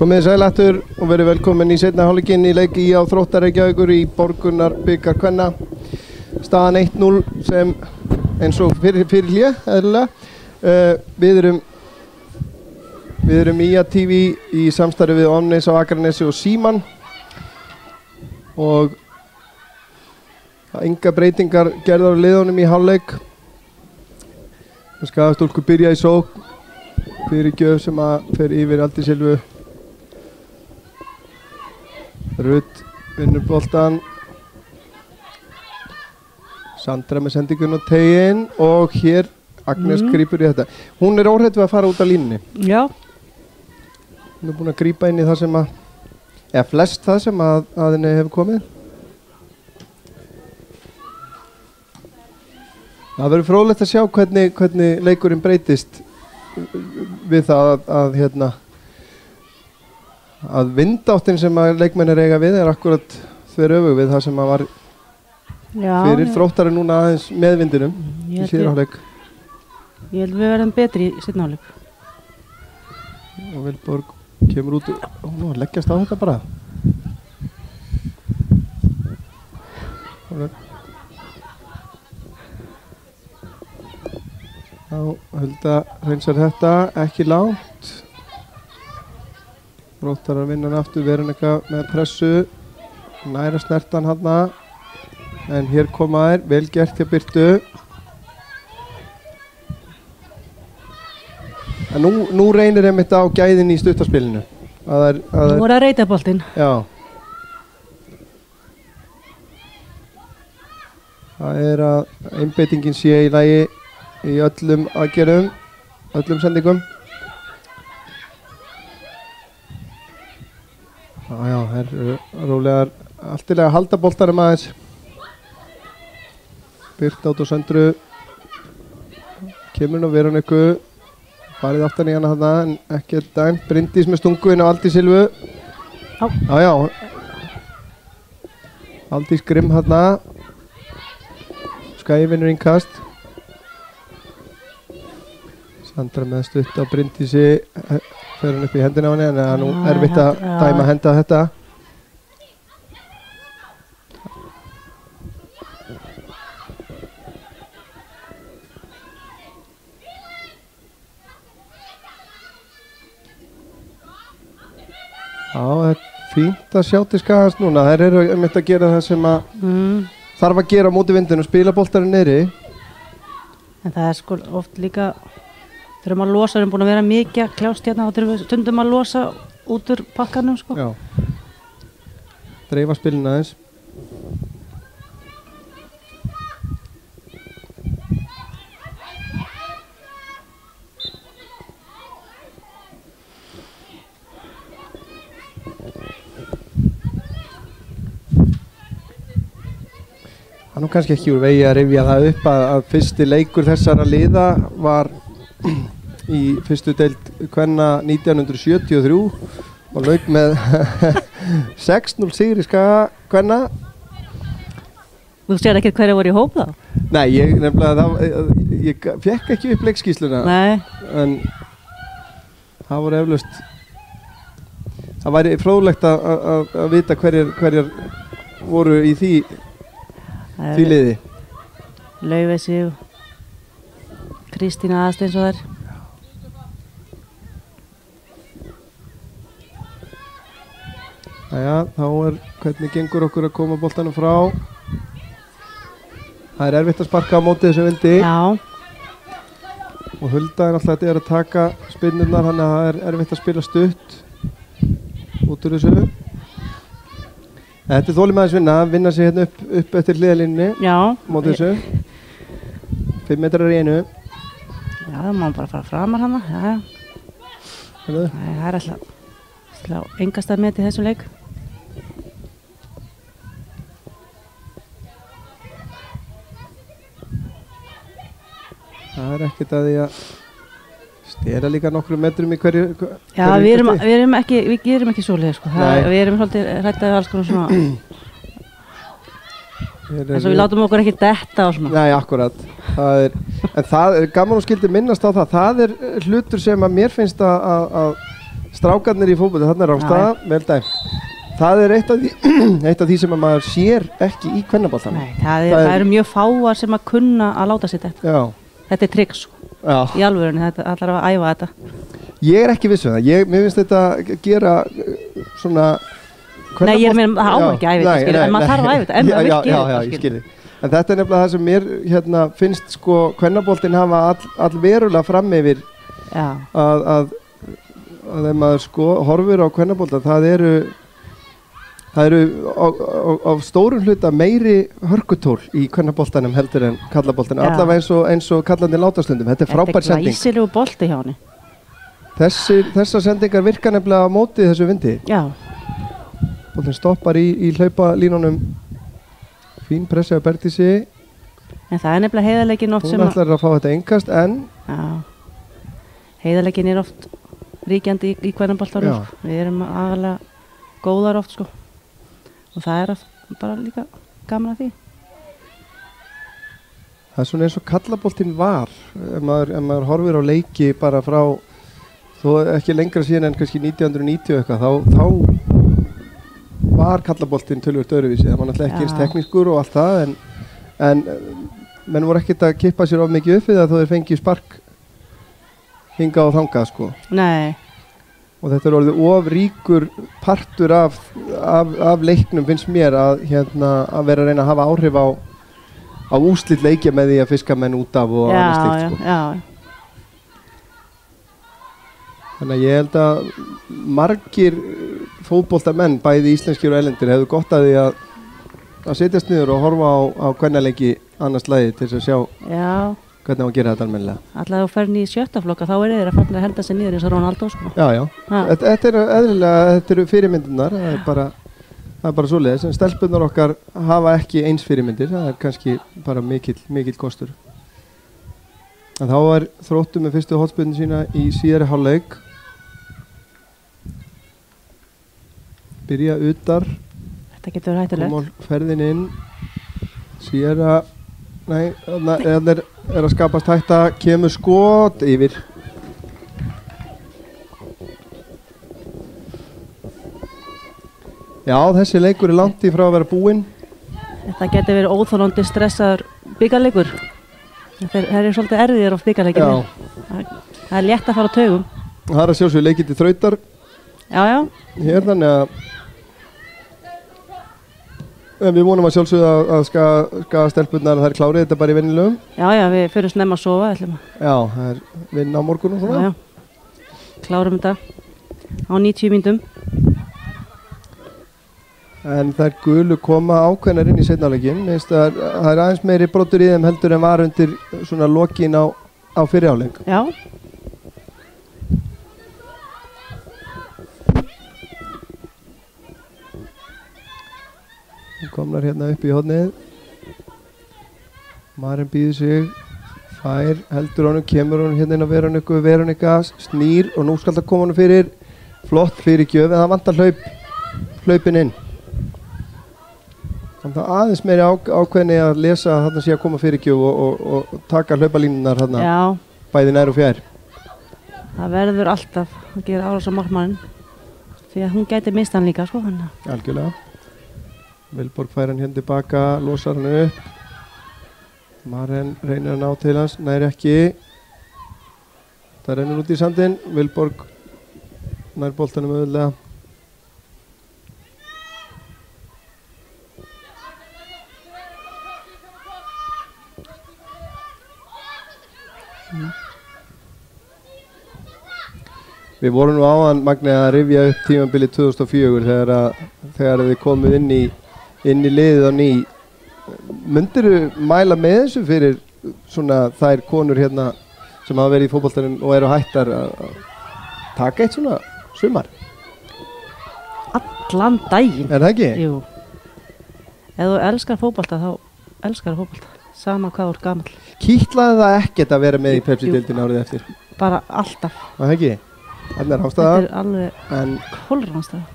Komið sæl aftur og verið velkomin í seinna hálfleikinn í leik á Þróttar Reykjavíkur í Borgunarbikar kvenna. Staðan 1-0 sem eins og fyrir hlé, eðlilega. Við erum IA TV í samstarfi við Omnis á Akranesi og Síman og enga breytingar gerðar á liðunum í hálfleik. Skagastúlkur byrja í sókn fyrir gjöf sem að fer yfir Aldís Silvu. Rutt vinnur boltan. Sandra með sendingun og teginn og hér Agnes grípur í þetta. Hún er óhrædd við að fara út af línunni. Já. Hún er búin að grípa inn í það sem að, eða flest það sem að henni hefur komið. Það verður fróðlegt að sjá hvernig leikurinn breytist við það að vindáttin sem að leikmennir eiga við er akkurat þveröfug við það sem að var fyrir Þróttari núna aðeins með vindinum í síðari hálfleik. Ég held við verðum betri í seinni hálfleik. Og Vilborg kemur út og nú leggjast á þetta bara. Þá Hulda hreinsar þetta, ekki langt. Þróttarar vinna hann aftur, Veronika með pressu. Næra snertan hana. En hér koma þær, vel gert hjá Birtu. En nú reynir einmitt á gæðin í stuttarspilinu. Nú voru að reyta boltinn. Já. Það er að einbeitingin sé í lagi í öllum aðgerðum, öllum sendingum. Já, það er rólegar alltilega að halda boltanum aðeins. Byrt át og Söndru. Kemur nú Veroniku. Farið aftan í hana þarna en ekki dæmt. Bryndís með stungu inn á Aldís Silvu. Já. Aldís grimm þarna. Skagi vinnur innkast. Sandra með stutt á Bryndísi. Fer hann upp í hendina á henni en það er nú erfitt að dæma henda þetta. Já, það er fínt að sjá til Skagans núna. Þær eru einmitt að gera það sem að þarf að gera á móti vindinu og spila boltarinn niðri. En það er sko oft líka þurfum að losa, við erum búin að vera mikið að kljást hérna og þurfum stundum að losa út úr pakkanum sko. Já. Dreifa spilin aðeins. Það er nú kannski ekki úr vegi að rifja það upp að fyrsti leikur þessara liða var í fyrstu deild kvenna 1973 og lauk með 6-0 sigri Skaga kvenna. Þú sér ekki hverja voru í hóp þá? Nei, ég fekk ekki upp leikskýrsluna. Nei. En það voru eflaust, það væri fróðlegt að vita hverjar voru í því liði. Laufey Sif, Kristína Aðsteins og þær. Jæja, þá hvernig gengur okkur að koma boltanum frá. Það er erfitt að sparka á móti þessu vindi. Já. Og Hulda er alltaf að taka spinnurnar, þannig að það er erfitt að spila stutt út úr þessu. Þetta er þolinmæðisvinna, vinna sig hérna upp eftir hliðalínunni. Já. Móti þessu. 5 metrar í einu. Já, það má bara fara framar hana. Já. Nei, það er alltaf engast að meti þessu leik. Það er ekkert að því að stela líka nokkrum metrum í hverju. Já, við gerum ekki svoleið sko. Við erum svolítið hrættaði alls konar svona. Þess að við látum okkur ekki detta og svona. Nei, akkurat. En það er gaman og skildi minnast á það. Það er hlutur sem að mér finnst að strákarnir í fótbolta, þarna er Rángstað, vel dæmt. Það er eitt af því sem að maður sér ekki í kvennaboltanum. Nei, það eru mjög fáar sem að kunna að láta sér þetta. Já. Þetta er tricks, í alvörunni, þetta allar að æfa þetta. Ég er ekki viss um það, mér finnst þetta gera svona... Nei, ég meina, það á ekki að æfa þetta, en maður þarf að æfa þetta, en maður vil gera þetta, ég skilji. En þetta er nefnilega það sem mér finnst sko kvennaboltin hafa all verulega fram yfir að ef maður sko horfir á kvennabolta, það eru á stórum hluta meiri hörkutól í kvennaboltanum heldur en kallaboltanum, allavega eins og kallandi látastundum. Þetta er frábær sending. Þetta er glæsilegu bolti hjá henni. Þessar sendingar virka nefnilega á móti þessu vindi. Já. Boltin stoppar í hlaupalínunum. Fín pressa á Bertísi. En það er nefnilega heiðarleikin oft sem hún ætlar að fá þetta engast en... Já. Heiðarleikin er oft ríkjandi í kvennaboltanum. Við erum aðalega góðar oft sko. Og það er bara líka gaman að því. Það er svona eins og kallaboltinn var. Ef maður horfir á leiki bara frá, þó ekki lengra síðan en kannski 1990 eitthvað, þá var kallaboltinn töluvert öðruvísi. Það var náttúrulega ekki eins teknískur og allt það, en menn voru ekkert að kippa sér of mikið upp við það þó þeir fengið spark hinga og þangað sko. Nei. Og þetta er orðið of ríkur partur af leiknum finnst mér að vera að reyna að hafa áhrif á úrslit leikja með því að fiska menn út af og annað slíkt sko. Já. Þannig að ég held að margir fótboltamenn, bæði íslenskir og erlendir, hefðu gott að því að setjast niður og horfa á kvennaleiki annars lagi til þess að sjá hvernig á að gera þetta almennilega. Alltaf þú ferð í 7. flokka, þá þeir að falla að henda sig niður eins og Ronaldo sko. Já. Þetta er eðlilega, þetta eru fyrirmyndirnar, það er bara svoleiðis, en stelpunnar okkar hafa ekki eins fyrirmyndir, það er kannski bara mikill kostur. En þá var Þróttur með fyrstu hornspyrnu sína í síðari hálfleik. Byrja utar. Þetta getur hættulegt. Koma ferðin inn. Síðara, nei, það er að skapast hætta, kemur skot yfir. Já, þessi leikur er langt í frá að vera búinn. Þetta getur verið óþolandi stressaður bikarleikur. Það er svolítið erfiðir á bikarleikinu. Það er létt að fara á taugum. Það er að sjálfsögðu leikið til þrautar. Já. Hér þannig að við vonum að sjálfsögðu að skaga stelpunnar að það er klárið, þetta bara í vennilegum. Já, við fyrir snemma að sofa. Já, það er vinn á morgun og svona. Já. Klárum þetta á 90 mínútum. En þær gulu koma ákveðnar inn í seinna hálfleikinn. Það er aðeins meiri brotur í þeim heldur en var undir svona lokin á fyrri hálfleik. Já. Komnar hérna upp í hornið. Maren býður sig, fær, heldur honum, kemur honum hérna inn á Veronika, snýr og nú skal það koma honum fyrir. Flott fyrir gjöf, en það vantar hlaupin inn. Þannig að aðeins meiri ákveðni að lesa að þarna sé að koma fyrir gjöf og taka hlaupalínunar þarna, bæði nær og fjær. Það verður alltaf að gera árás á markmanninn, því að hún gæti mista hann líka, sko. Algjörlega. Vilborg fær hann hérna tilbaka, losar hann upp. Maren reynir að ná til hans, nær ekki. Það rennur út í sandinn, Vilborg nær boltanum auðvitað. Við vorum nú áðan, Magni, að rifja upp tímabilið 2004 þegar við komum inn í liðið á ný. Myndirðu mæla með þessu fyrir svona þær konur hérna sem hafa verið í fótboltanum og eru hættar að taka eitt svona sumar? Allan daginn. Er það ekki? Jú. Ef þú elskar fótbolta þá elskar fótbolta, sama hvað þú ert gamall. Kýtlaði það ekkert að vera með í Pepsi-deildinni árið eftir? Bara alltaf. Það ekki? Þannig er ástæða. Þetta er alveg kolranstæða.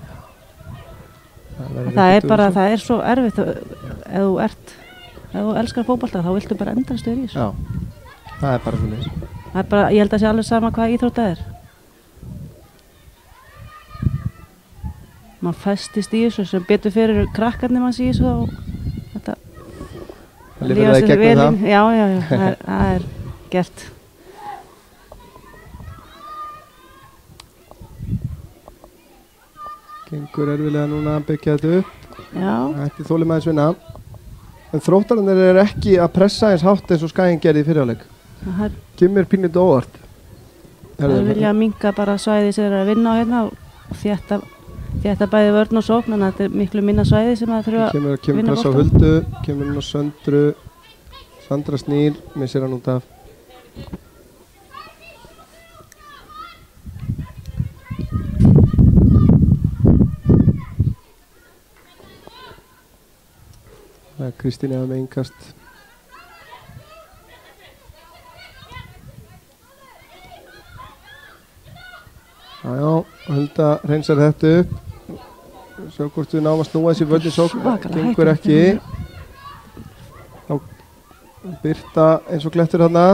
Það er svo erfitt ef þú elskar fótbolta þá viltu bara endast yfir í þessu. Já, það er bara svona. Ég held að sé alveg sama hvað íþrótt það er. maður festist í þessu sem betur fyrir krakkarnir manns í þessu og þetta Lifir það í gegnum það? Já, það er gert. Gengur erfilega núna að byggja þetta upp. Já. Þetta er þolinmæðisvinna. En Þróttararnir eru ekki að pressa eins hátt eins og Skaginn gerði í fyrirháleik. Kemur pínlítið óvart. Það vilja minnka bara svæði sem þeir eru að vinna á hérna og þétta bæði vörn og sókn, en þetta er miklu minna svæði sem það þurfa að vinna Kemur pressa á Huldu, kemur hún á Söndru, Sandra snýr, missir hann út af. Það er Kristín eða með innkast. Jájá, Hulda reynsar þetta upp. Sjá hvort við náum að snúa þessi vörn í sókn. Gengur ekki. Þá Birta eins og glettur þarna.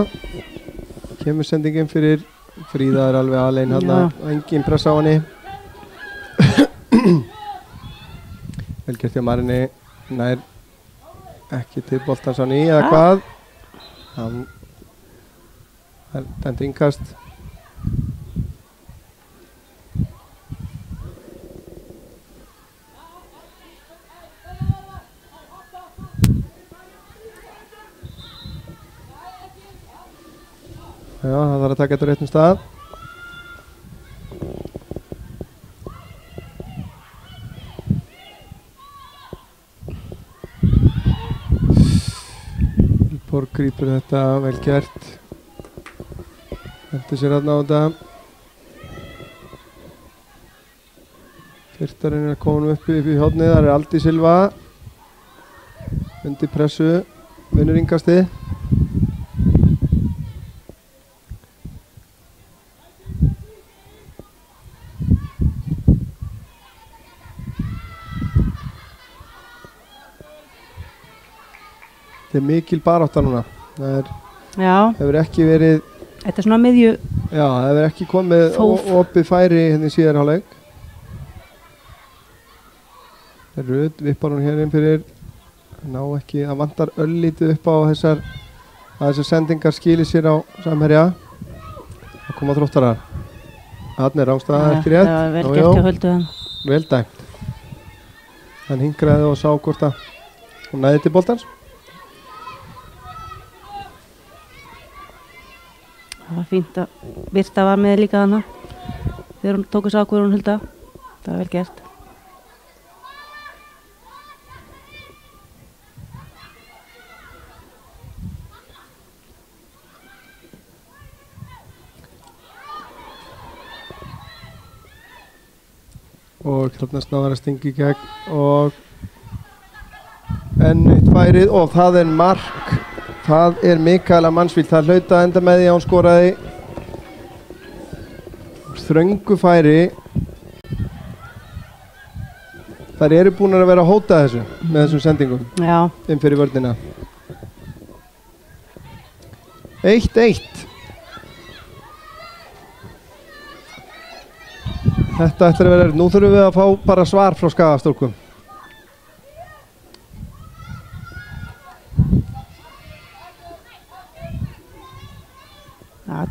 Kemur sendingin fyrir Fríða er alveg alein þarna. Engin pressa á henni. Vel gert hjá Marinni. Nær ekki til boltans á ný eða hvað. Hann er dæmt innkast. Já, það þarf að taka þetta réttum stað. Borg grípur þetta, vel gert. Hendur sér þarna á þetta. Fyrtarinn er komin upp í hornið, það er Aldi Silva. Undir pressu, vinnur innkastið. Þetta er mikil barátta núna. Það hefur ekki verið... Þetta er svona miðju... Já, það hefur ekki komið opið færi hérna í síðari hálfleik. Rödd vippar hún hér inn fyrir. Ná ekki, það vantar öllítið upp á þessar sendingar skilir sér á Samherja. Það koma Þróttarar. Þarna er rángstæða ekki rétt. Það var vel gert hjá Höldu hann. Vel dæmt. Hann hingraði og sá hvort að hún næði til boltans. Það var fínt að Birta var með líka hana þegar hún tók þessu ákvörðun Hulda. Það var vel gert. Og þarna snáðar að stinga í gegn og enn eitt færið og það er mark. Það er Mikaela Mansfield, það hlaut að enda með því að hún skoraði þröngu færi. Þær eru búin að vera að hóta þessu með þessum sendingum. Já. Inn fyrir vörnina. 1-1. Þetta ætlar að vera, nú þurfum við að fá bara svar frá Skagastúlkum.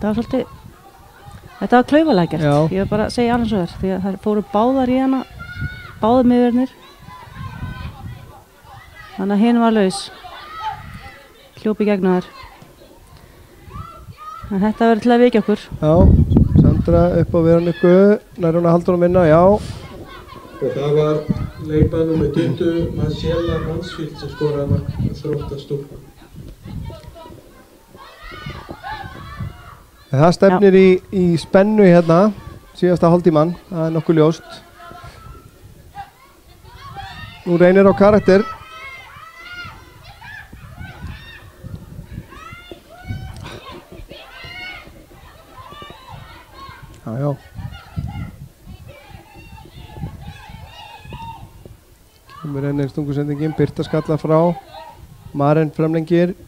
Þetta var klaufalega gert. Ég vil bara segja alveg svo þér, því að það fóru báðar í hana, báðar miðvörnir. Þannig að hinn var laus. Hljópi gegnum þær. En þetta verður til að vekja okkur. Já, Sandra upp á Veroniku, nær hún að halda honum vinna, já. Og það var leikmaður númer 20, Mikaela Mansfield sem skoraði mark Þróttarstúlkum. Það stefnir í spennu hérna, síðasta hálftíman, það er nokkuð ljóst. Nú reynir á karakter. Já. Kemur enn stungusendingin, Birta skalla frá. Maren fremlengir,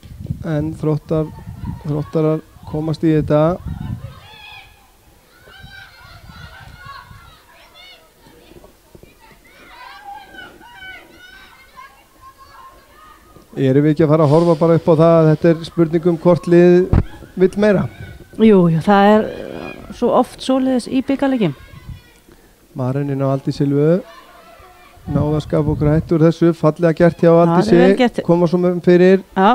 en Þróttarar komast í þetta. Erum við ekki að fara að horfa bara upp á það að þetta er spurningum hvort lið vill meira? Jú, það er svo oft svoleiðis í bikarleikjum. Marenin á Aldís Silvu náða að skapa okkur hættur þessu, fallega gert hjá vel Aldísi, gert. koma svo með fyrir Já,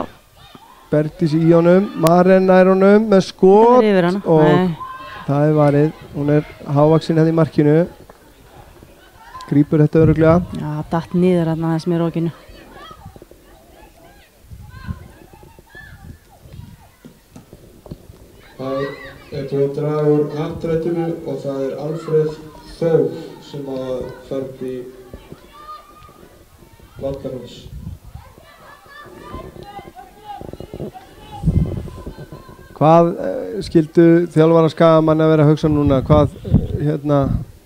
Bergdís í honum, Maren nær honum með skot það er yfir hana. og Nei, það er varið, hún er hávaksin hérna í markinu, grípur þetta örugglega. já, datt niður hann aðeins með rókinu. Það er búið að draga úr hattrættinu og það er Alfreð Þór sem að ferð í Valdarhús. Hvað skildu þjálfara Skagamann að vera að hugsa núna? Hvað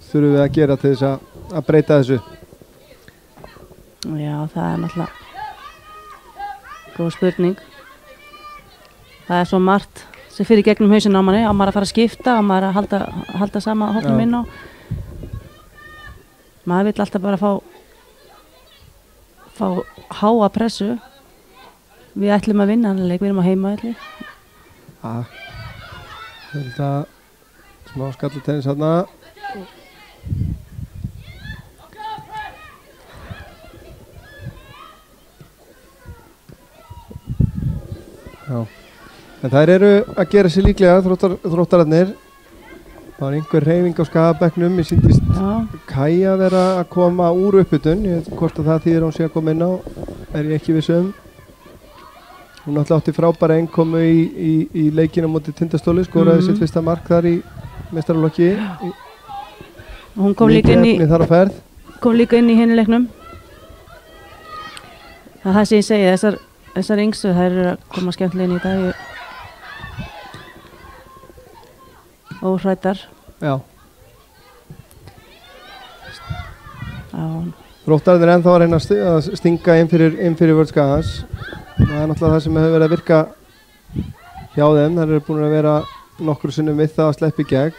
þurfum við að gera til þess að breyta þessu? Já, það er náttúrulega góð spurning. Það er svo margt sem fyrir gegnum hausinn á manni, á maður að fara að skipta, á maður að halda sama hóknum inn á. Maður vill alltaf bara fá háa pressu. Við ætlum að vinna hann leik, við erum á heimavelli. Þetta smá skallu tennis hérna. Já. En þær eru að gera sér líklega þróttararnir. Það var einhver hreyfing á Skagabekknum. Mér sýndist Kaja vera að koma úr uppbytun. Ég veit hvort að það þýðir hún sé að koma inn á. Er ég ekki viss um. Hún alltaf átti frábæra innkomu í leikina móti Tindastóli, skoraði sitt fyrsta mark þar í meistaraflokki. Hún kom líka inn í henni leiknum. Það sem ég segi, þessar yngstu, þær eru að koma skemmtilega inn í dag. Óhræddar. Já. Þróttararnir ennþá að reyna að stinga inn fyrir vörn Skagans. Það er náttúrulega það sem hefur verið að virka hjá þeim. Það eru búin að vera nokkru sinnum við það að sleppa í gegn.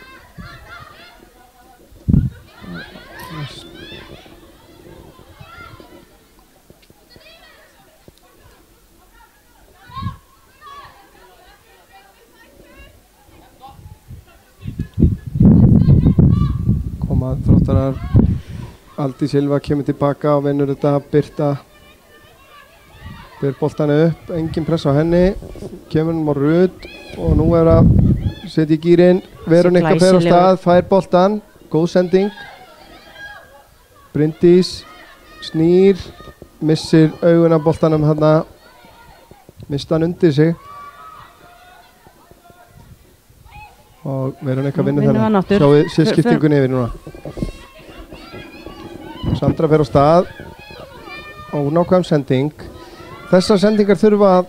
Koma Þróttarar. Aldís Silva kemur tilbaka og vinnur þetta. Birta ber boltan upp, engin press á henni, kemur hún á Rut og nú er að setja í gírinn. Veronika fer á stað, fær boltan, góð sending. Bryndís snýr, missir augun af boltanum hérna, mista hann undir sig. Og Veronika vinnur þennan. Sjáum við skiptingunni yfir núna. Sandra fer á stað, ónákvæm sending. Þessar sendingar þurfa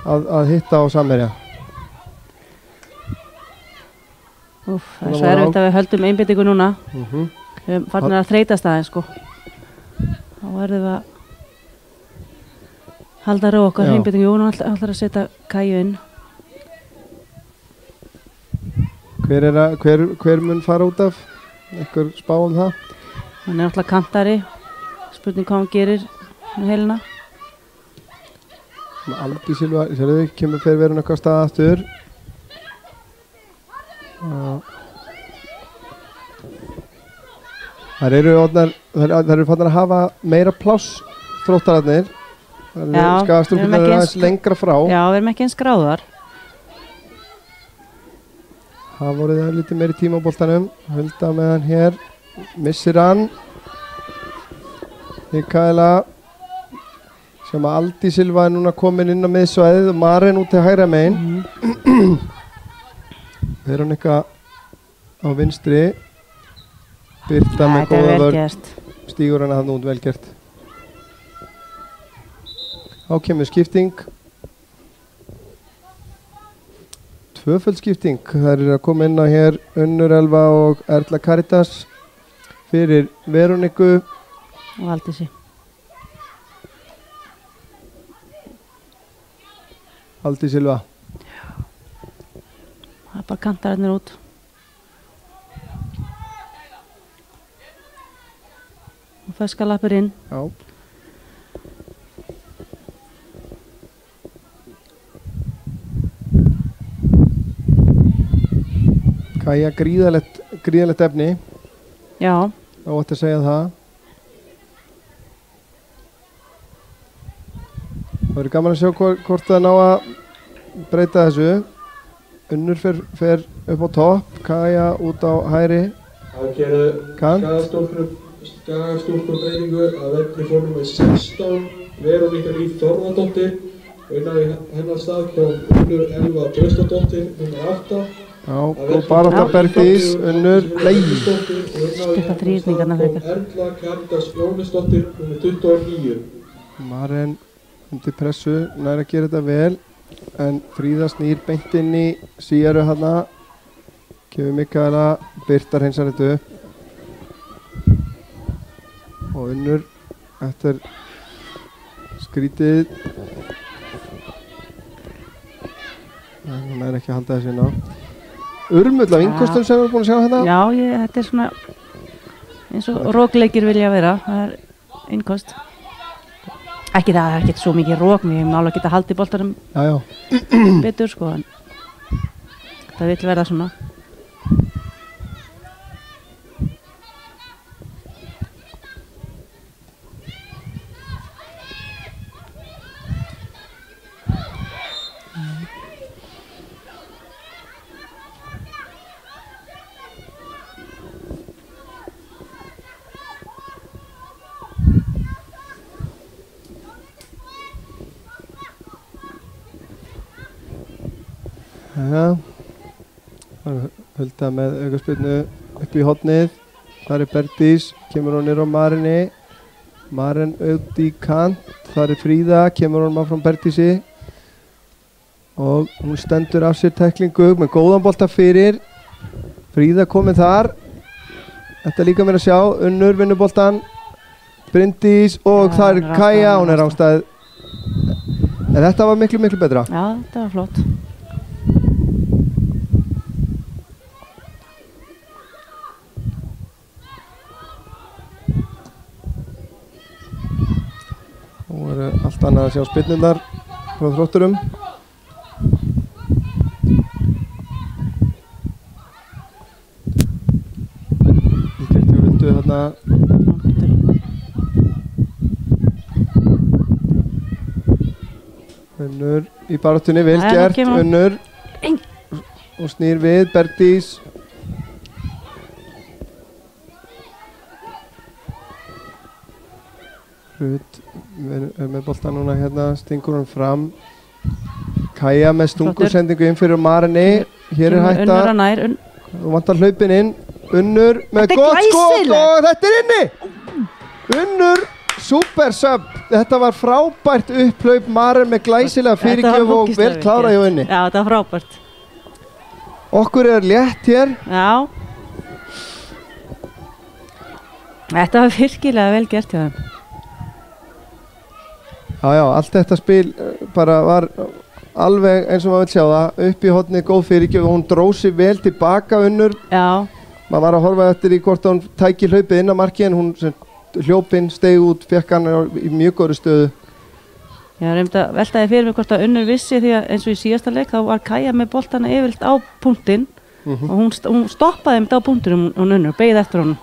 að hitta á samherja. Það er svo erfitt að við höldum einbeitingu núna. Við farin að þreytast aðeins sko. Þá verðum við að halda ró okkar einbeitingu og allar að setja Kaju inn. Hver mun fara út af? Einhver spá um það? Hann er alltaf kantari. Spurning hvað hann gerir með heilina. Aldís Silva, sérðu þið, kemur fyrir verið eitthvað stað aftur. Þær eru fannar að hafa meira pláss Þróttararnir. Skagastúlkurnar eru aðeins lengra frá. Já, við erum ekki eins gráðar. Það voruð það lítið meiri tíma á boltanum. Hulda með hann hér. Missir hann. Mikaela sem að Aldís Silva er núna komin inn á miðsvæðið og Maren út til hægra megin. Veronika á vinstri. Birta með góða vörn. Stígur hana þarna út, vel gert. Þá kemur skipting. Tvöföld skipting. Það er að koma inn á hér Unnur Elva og Erla Karitas fyrir Veroniku. Og Aldísi. Aldís Silva. Það er bara kantararnir út. Og ferska lappur inn. Já. Kaja gríðalegt efni. Já, Þá ætti að segja það. Það verður gaman að sjá hvort það ná að breyta þessu. Unnur fer upp á topp, Kaja út á hægri. Það gerðu skagastúlkur breytingu að velli fórum með 16 Veronika Líf Þorvaldóttir og innan í hennar stað kom Unnur Elva Tröstadóttir nr. 8. Já, og bara Bergdís, Unnur, Skipta þrýrningarna frekar. Erla Kjartas Jónesdóttir nr. 29. Maren undir pressu, nær að gera þetta vel, en Fríða snýr beint inn í Síaru hana, kemur Mikaela, Birta hreinsar þetta upp. Og Unnur eftir skrítið. Hún er ekki að halda þessi inn á. Urmull af innkostum sem við erum búin að sjá hérna. Já, þetta er svona eins og rókleikir vilja vera. Það er innkost. Ekki það er ekki svo mikið rók, við hefum alveg getað haldið boltanum betur sko, en það vill verða svona. Hulda með aukaspyrnu upp í hornið. Það er Bergdís, kemur hún niður á Marinni. Maren út í kant. Það er Fríða, kemur hún frá Bergdísi og hún stendur af sér tæklingu með góðan bolta fyrir. Fríða komin þar. Þetta er líka meira að sjá. Unnur vinnur boltan. Bryndís og það er Kaja, hún er ástæð. En þetta var miklu betra. Já, þetta var flott. Nú er allt annað að sjá spyrnurnar frá Þrótturum. Við getum vildu þarna. Unnur í baráttunni, vel gert, Unnur. Og snýr við, Bergdís. Rut er með boltan núna hérna, stingur hann fram. Kaja með stungusendingu inn fyrir Marinni. Hér er hætta. Unnur að nær. Þú vantar hlaupin inn. Unnur með gott skot og þetta er inni! Unnur, super sub. Þetta var frábært upphlaup. Marin með glæsilega fyrirgjöf og vel klára hjá henni. Já, þetta var frábært. Okkur er létt hér. Já. Þetta var virkilega vel gert hjá þeim. Já, allt þetta spil bara var alveg eins og maður vil sjá það, upp í hornið, góð fyrirgjöf og hún dróð sig vel tilbaka Unnur. Já. Maður var að horfa eftir í hvort hún tæki hlaupið inn á markið en hún hljópinn, steig út, fekk hann í mjög góðri stöðu. Já, reymd að veltaði fyrir mig hvort að Unnur vissi því að eins og í síðasta leik þá var Kaja með boltana yfirleitt á punktinn og hún stoppaði með á punktinum hún Unnur, beið eftir honum.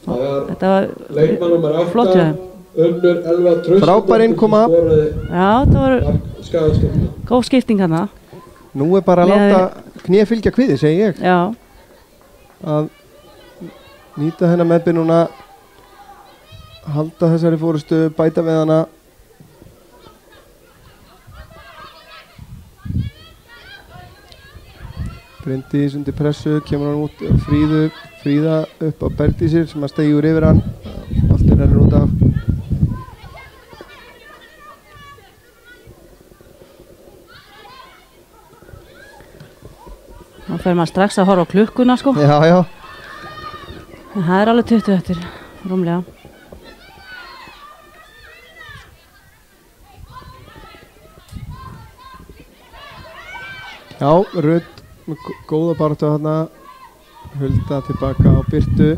Þetta var flott hjá þeim. Unnur Elva Tröstadóttir frábær innkoma. Já, það var góð skipting hana. Nú er bara að láta knér fylgja kviði, segi ég. Já. Að nýta hennar meðbyrnuna, halda þessari fórustu, bæta við hana. Bryndís undir pressu, kemur hann út, Fríða upp á Bergdísir sem að stegjur yfir hann. Allt er ennur út af. Nú fer maður strax að horfa á klukkuna sko. Já. En það er alveg 20 eftir, rúmlega. Já, Rut með góða baráttu þarna. Hulda tilbaka á Birtu.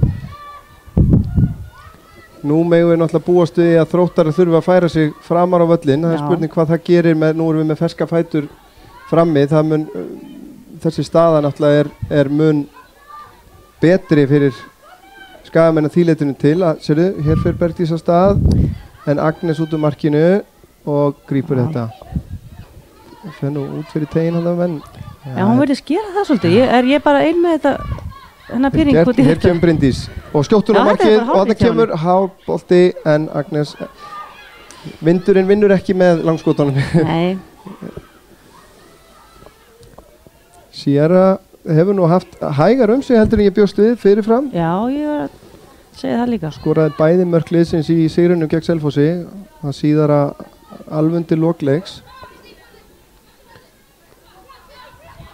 Nú megum við náttúrulega búast við að Þróttarar þurfa að færa sig framar á völlin. Það er spurning hvað það gerir með, nú erum við með ferska fætur frammi. Það mun, þessi staða náttúrulega er mun betri fyrir Skagamenn að þýleitinu til að, sérðu, hér fyrir Bergdís á stað en Agnes út úr markinu og grípur þetta. Það fer nú út fyrir tegin hann af menn. Já, hún verður skera það svolítið. Ég er bara ein með þetta hennar pyrring út í þetta. Hér kemur Bryndís og skjótt hún á markið og það kemur hárbolti en Agnes vindurinn vinnur ekki með langskotunum. Nei. Sierra hefur nú haft hægar sig heldur en ég bjóst við fyrirfram. Já, ég var að segja það líka. Skoraði bæði mörk liðsins í sigrunum gegn Selfossi. Það síðara alvundi lokleiks.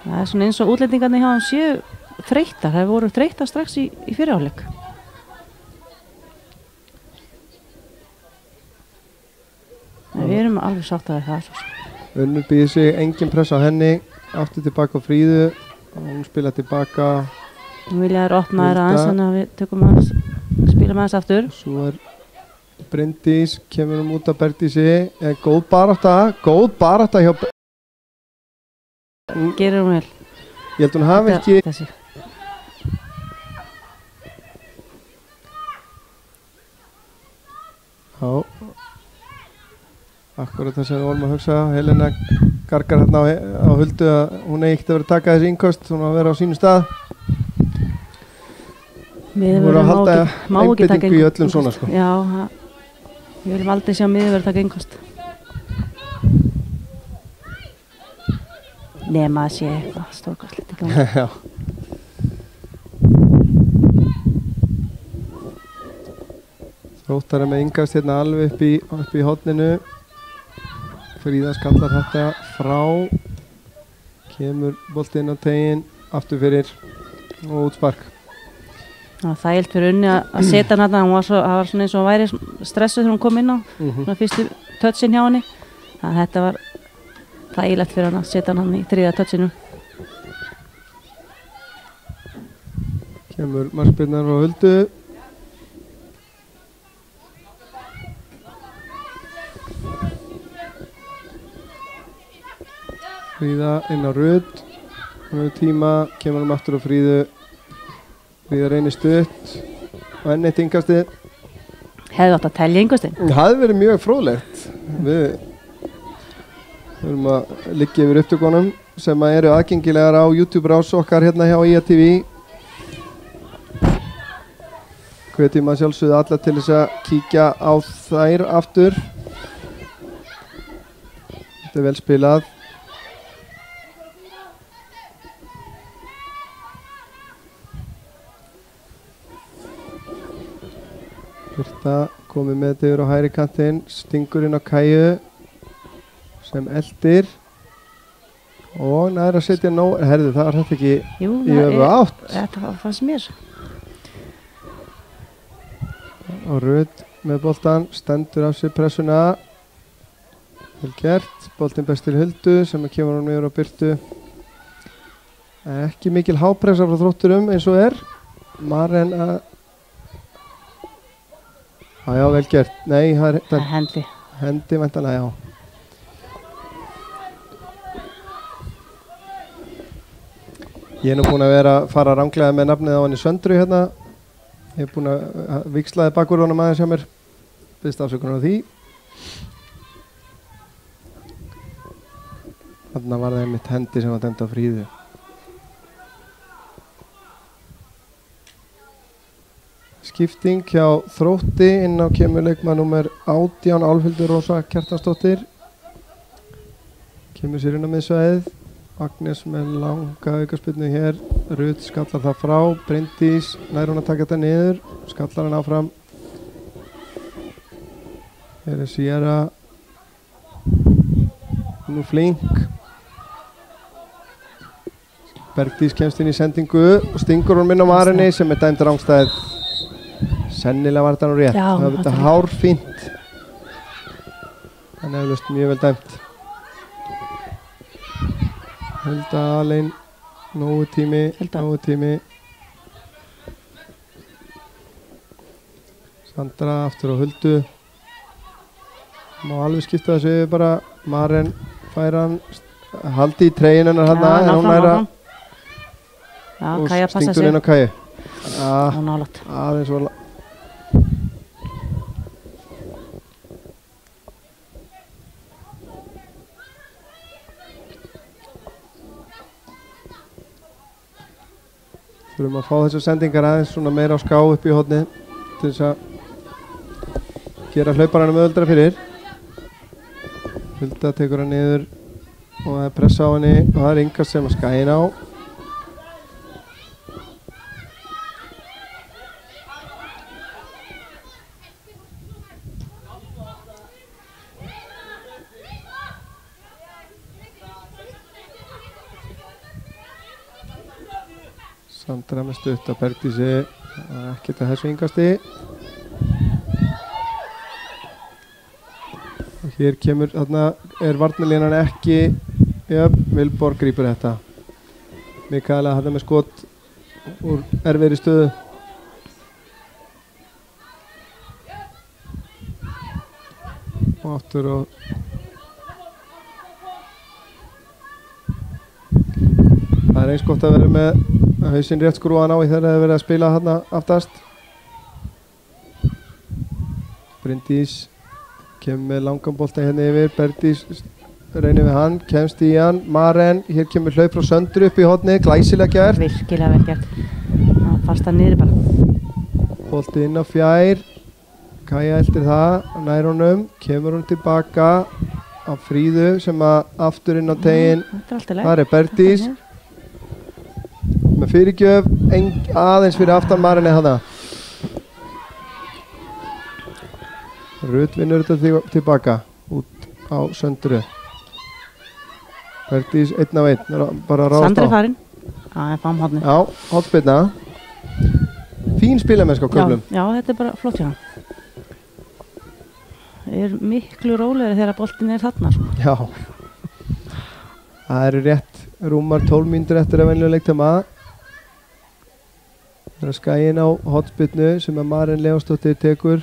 Það er svona eins og útlendingarnir hjá hann séu þreyttar. Það voru þreyttar strax í fyrri hálfleik. Við erum alveg sátt að það. Unnur býði sig engin press á henni. Aftur tilbaka á Fríðu og hún spila tilbaka. Hún vilja þær opna þær aðeins þannig að við tökum aðeins, spilum aðeins aftur. Svo Bryndís, kemur hún út af Bergdísi. Góð barátta hjá Gerir hún vel. Ég held hún hafi ekki þessi. Já. Akkurat þess að við vorum að hugsa. Helena gargar hérna á Huldu að hún eigi ekkert að vera að taka þessi innkost, hún á að vera á sínu stað. Miðvörður má ekki taka einbeitingu í öllum svona sko. Já, við viljum aldrei sjá miðvörður taka innkost. Nema að sé eitthvað stórkostlegt í gangi. Já. Þróttari með innkast hérna alveg upp í horninu. Fríða skallar þetta frá, kemur boltinn á tegin, aftur fyrir og útspark. Það var þægilt fyrir Unni að setja hann þarna, það var svona eins og hún væri stressuð þegar hún kom inn á, svona fyrstu touchin hjá henni. Þannig að þetta var þægilegt fyrir hann að setja hann í þriðja touchinu. Kemur markspyrnan frá Huldu. Fríða inn á Rut, tíma, kemur hann aftur á Fríðu. Fríða reynir stutt og enn eitt innkastið. Hefði átt að telja innkastið? Það hefði verið mjög fróðlegt. Við erum að liggja yfir upptökunum sem eru aðgengilegar á YouTube-rás okkar hérna hjá IATV. Hvetjum að sjálfsögðu alla til þess að kíkja á þær aftur. Þetta er vel spilað. Birta komið með þetta yfir á hægri kantinn, stingur inn á Kæju sem eldir og næra að setja nóg, herðu það var þetta ekki í öfu átt. Þetta fannst mér. Og Rut með boltan, stendur af sér pressuna, vel gert, boltinn best til Huldu sem kemur hann yfir á Birtu. Ekki mikil hápressa frá Þrótturum eins og Maren að já, vel gert. Nei, það er hendi. Hendi væntanlega, já. Ég er nú búinn að vera að fara ranglega með nafnið á henni Söndru hérna. Ég er búinn að víxlaði bakur honum aðeins hjá mér. Biðst afsökunar á því. Þarna var það einmitt hendi sem var dæmd á Fríðu. Skipting hjá Þrótti, inn á kemur leikmann númer 18, Álfhildur Rósa Kjartansdóttir. Kemur sér inn á miðsvæðið. Agnes með langa aukaspyrnu hér. Rut skallar það frá. Bryndís nær hún að taka þetta niður. Skallar hann áfram. Hér er Sierra. Nú flink. Bergdís kemst inn í sendingu og stingur hún minn á Marinni sem er dæmd rangstæð. Sennilega var þetta nú rétt. Það var þetta hárfínt. Þannig að það mjög vel dæmt. Hulda alein. Nógu tími. Sandra aftur á Huldu. Má alveg skipta þessu bara. Maren fær hann. Haldi í treyjun hennar hann. Já, Kæja passa sig. Stingur inn á Kæju. og nálægt. Aðeins var þurfum að fá þessar sendingar aðeins svona meira á ská upp í horni til þess að gera hlauparanum öðuldra fyrir. Hulda tekur hann niður og það er pressa á henni og það er Inga sem að skæin á. Sandra með stutt að Bergdísi, ekkert að þessu Ingasti. Og hér kemur, þarna er varnarlínan ekki, Vilborg grípur þetta. Mikaela þarna með skot úr erfiðri stöðu. Og aftur og það er eins gott að vera með hausinn rétt skrúan á í þegar það er verið að spila þarna aftast. Bryndís kemur með langan bolta hérna yfir, Bergdís reynir við hann, kemst í hann, Maren, hér kemur hlaup frá Söndru upp í horni, glæsilega gert. Virkilega vel gert, það fannst það niður bara. Bolti inn á fjær, Kaja eldir það, nær honum, kemur hún tilbaka á Fríðu sem að aftur inn á tegin, þar er Bergdís. Með fyrirgjöf, aðeins fyrir aftan Maren er hana. Rut vinnur þetta tilbaka út á Söndru. Bergdís 1 á 1, bara ráðast á. Sandri farinn, það er fram hodni. Já, hotspilna. Fín spilamennska á köflum. Já, þetta er bara flott hjá hann. Það er miklu rólegri þegar boltin er þarna. Svo. Já, það eru rétt rúmar 12 mínútur eftir að venjulega leiktíma. Það er skæin á hotspilnu sem að Maren Leósdóttir tekur.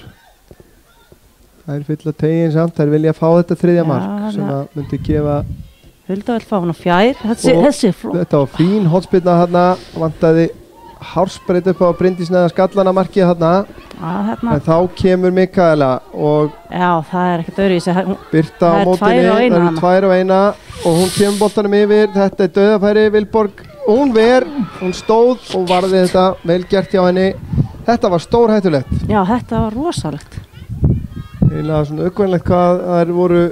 Það er fyll að tegin samt, það er vilja að fá þetta þriðja mark sem að myndi gefa Hulda vil fá hann á fjær, þessi er flott. Þetta var fín hotspilna þarna, vantaði hársbreyt upp á Bryndísneða skallana markið þarna. En þá kemur Mikaela og já, það er ekkert öðruvísi. Birta á mótinni, það eru 2 á 1 og hún kemur boltanum yfir, þetta er dauðafæri, Vilborg, hún stóð og varði þetta, vel gert hjá henni. Þetta var stórhættulegt. Já, þetta var rosalegt. Eiginlega svona aukvænlegt hvað þær voru,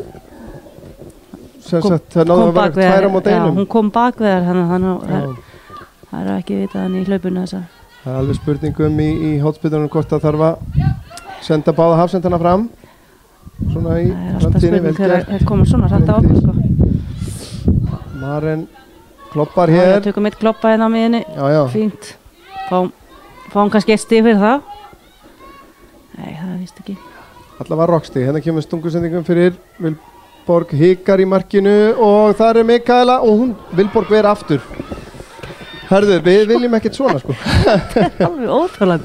sem sagt, það náðu að vera 2 á móti 1. Já, hún kom bak við þær, þannig að það er ekki vitað hann í hlaupinu þessa. Það er alveg spurningum í hotspilnunum hvort það þarf að senda báða hafsendana fram. Svona í framtíðinni, vel gert. Það er alltaf spurning þegar koma svona hrætt á okkur, sko. Maren kloppar hér. Já, tökum eitt kloppa hérna á miðinni. Já. Fínt. Fáum kannski 1 stig fyrir það. Nei, það víst ekki. Allavega rockstig. Hérna kemur stungusendingum fyrir Vilborg, hikar í markinu og þar er Mikaela og Vilborg ver aftur. Herðu, við viljum ekkert svona, sko. Þetta er alveg ótrúlega.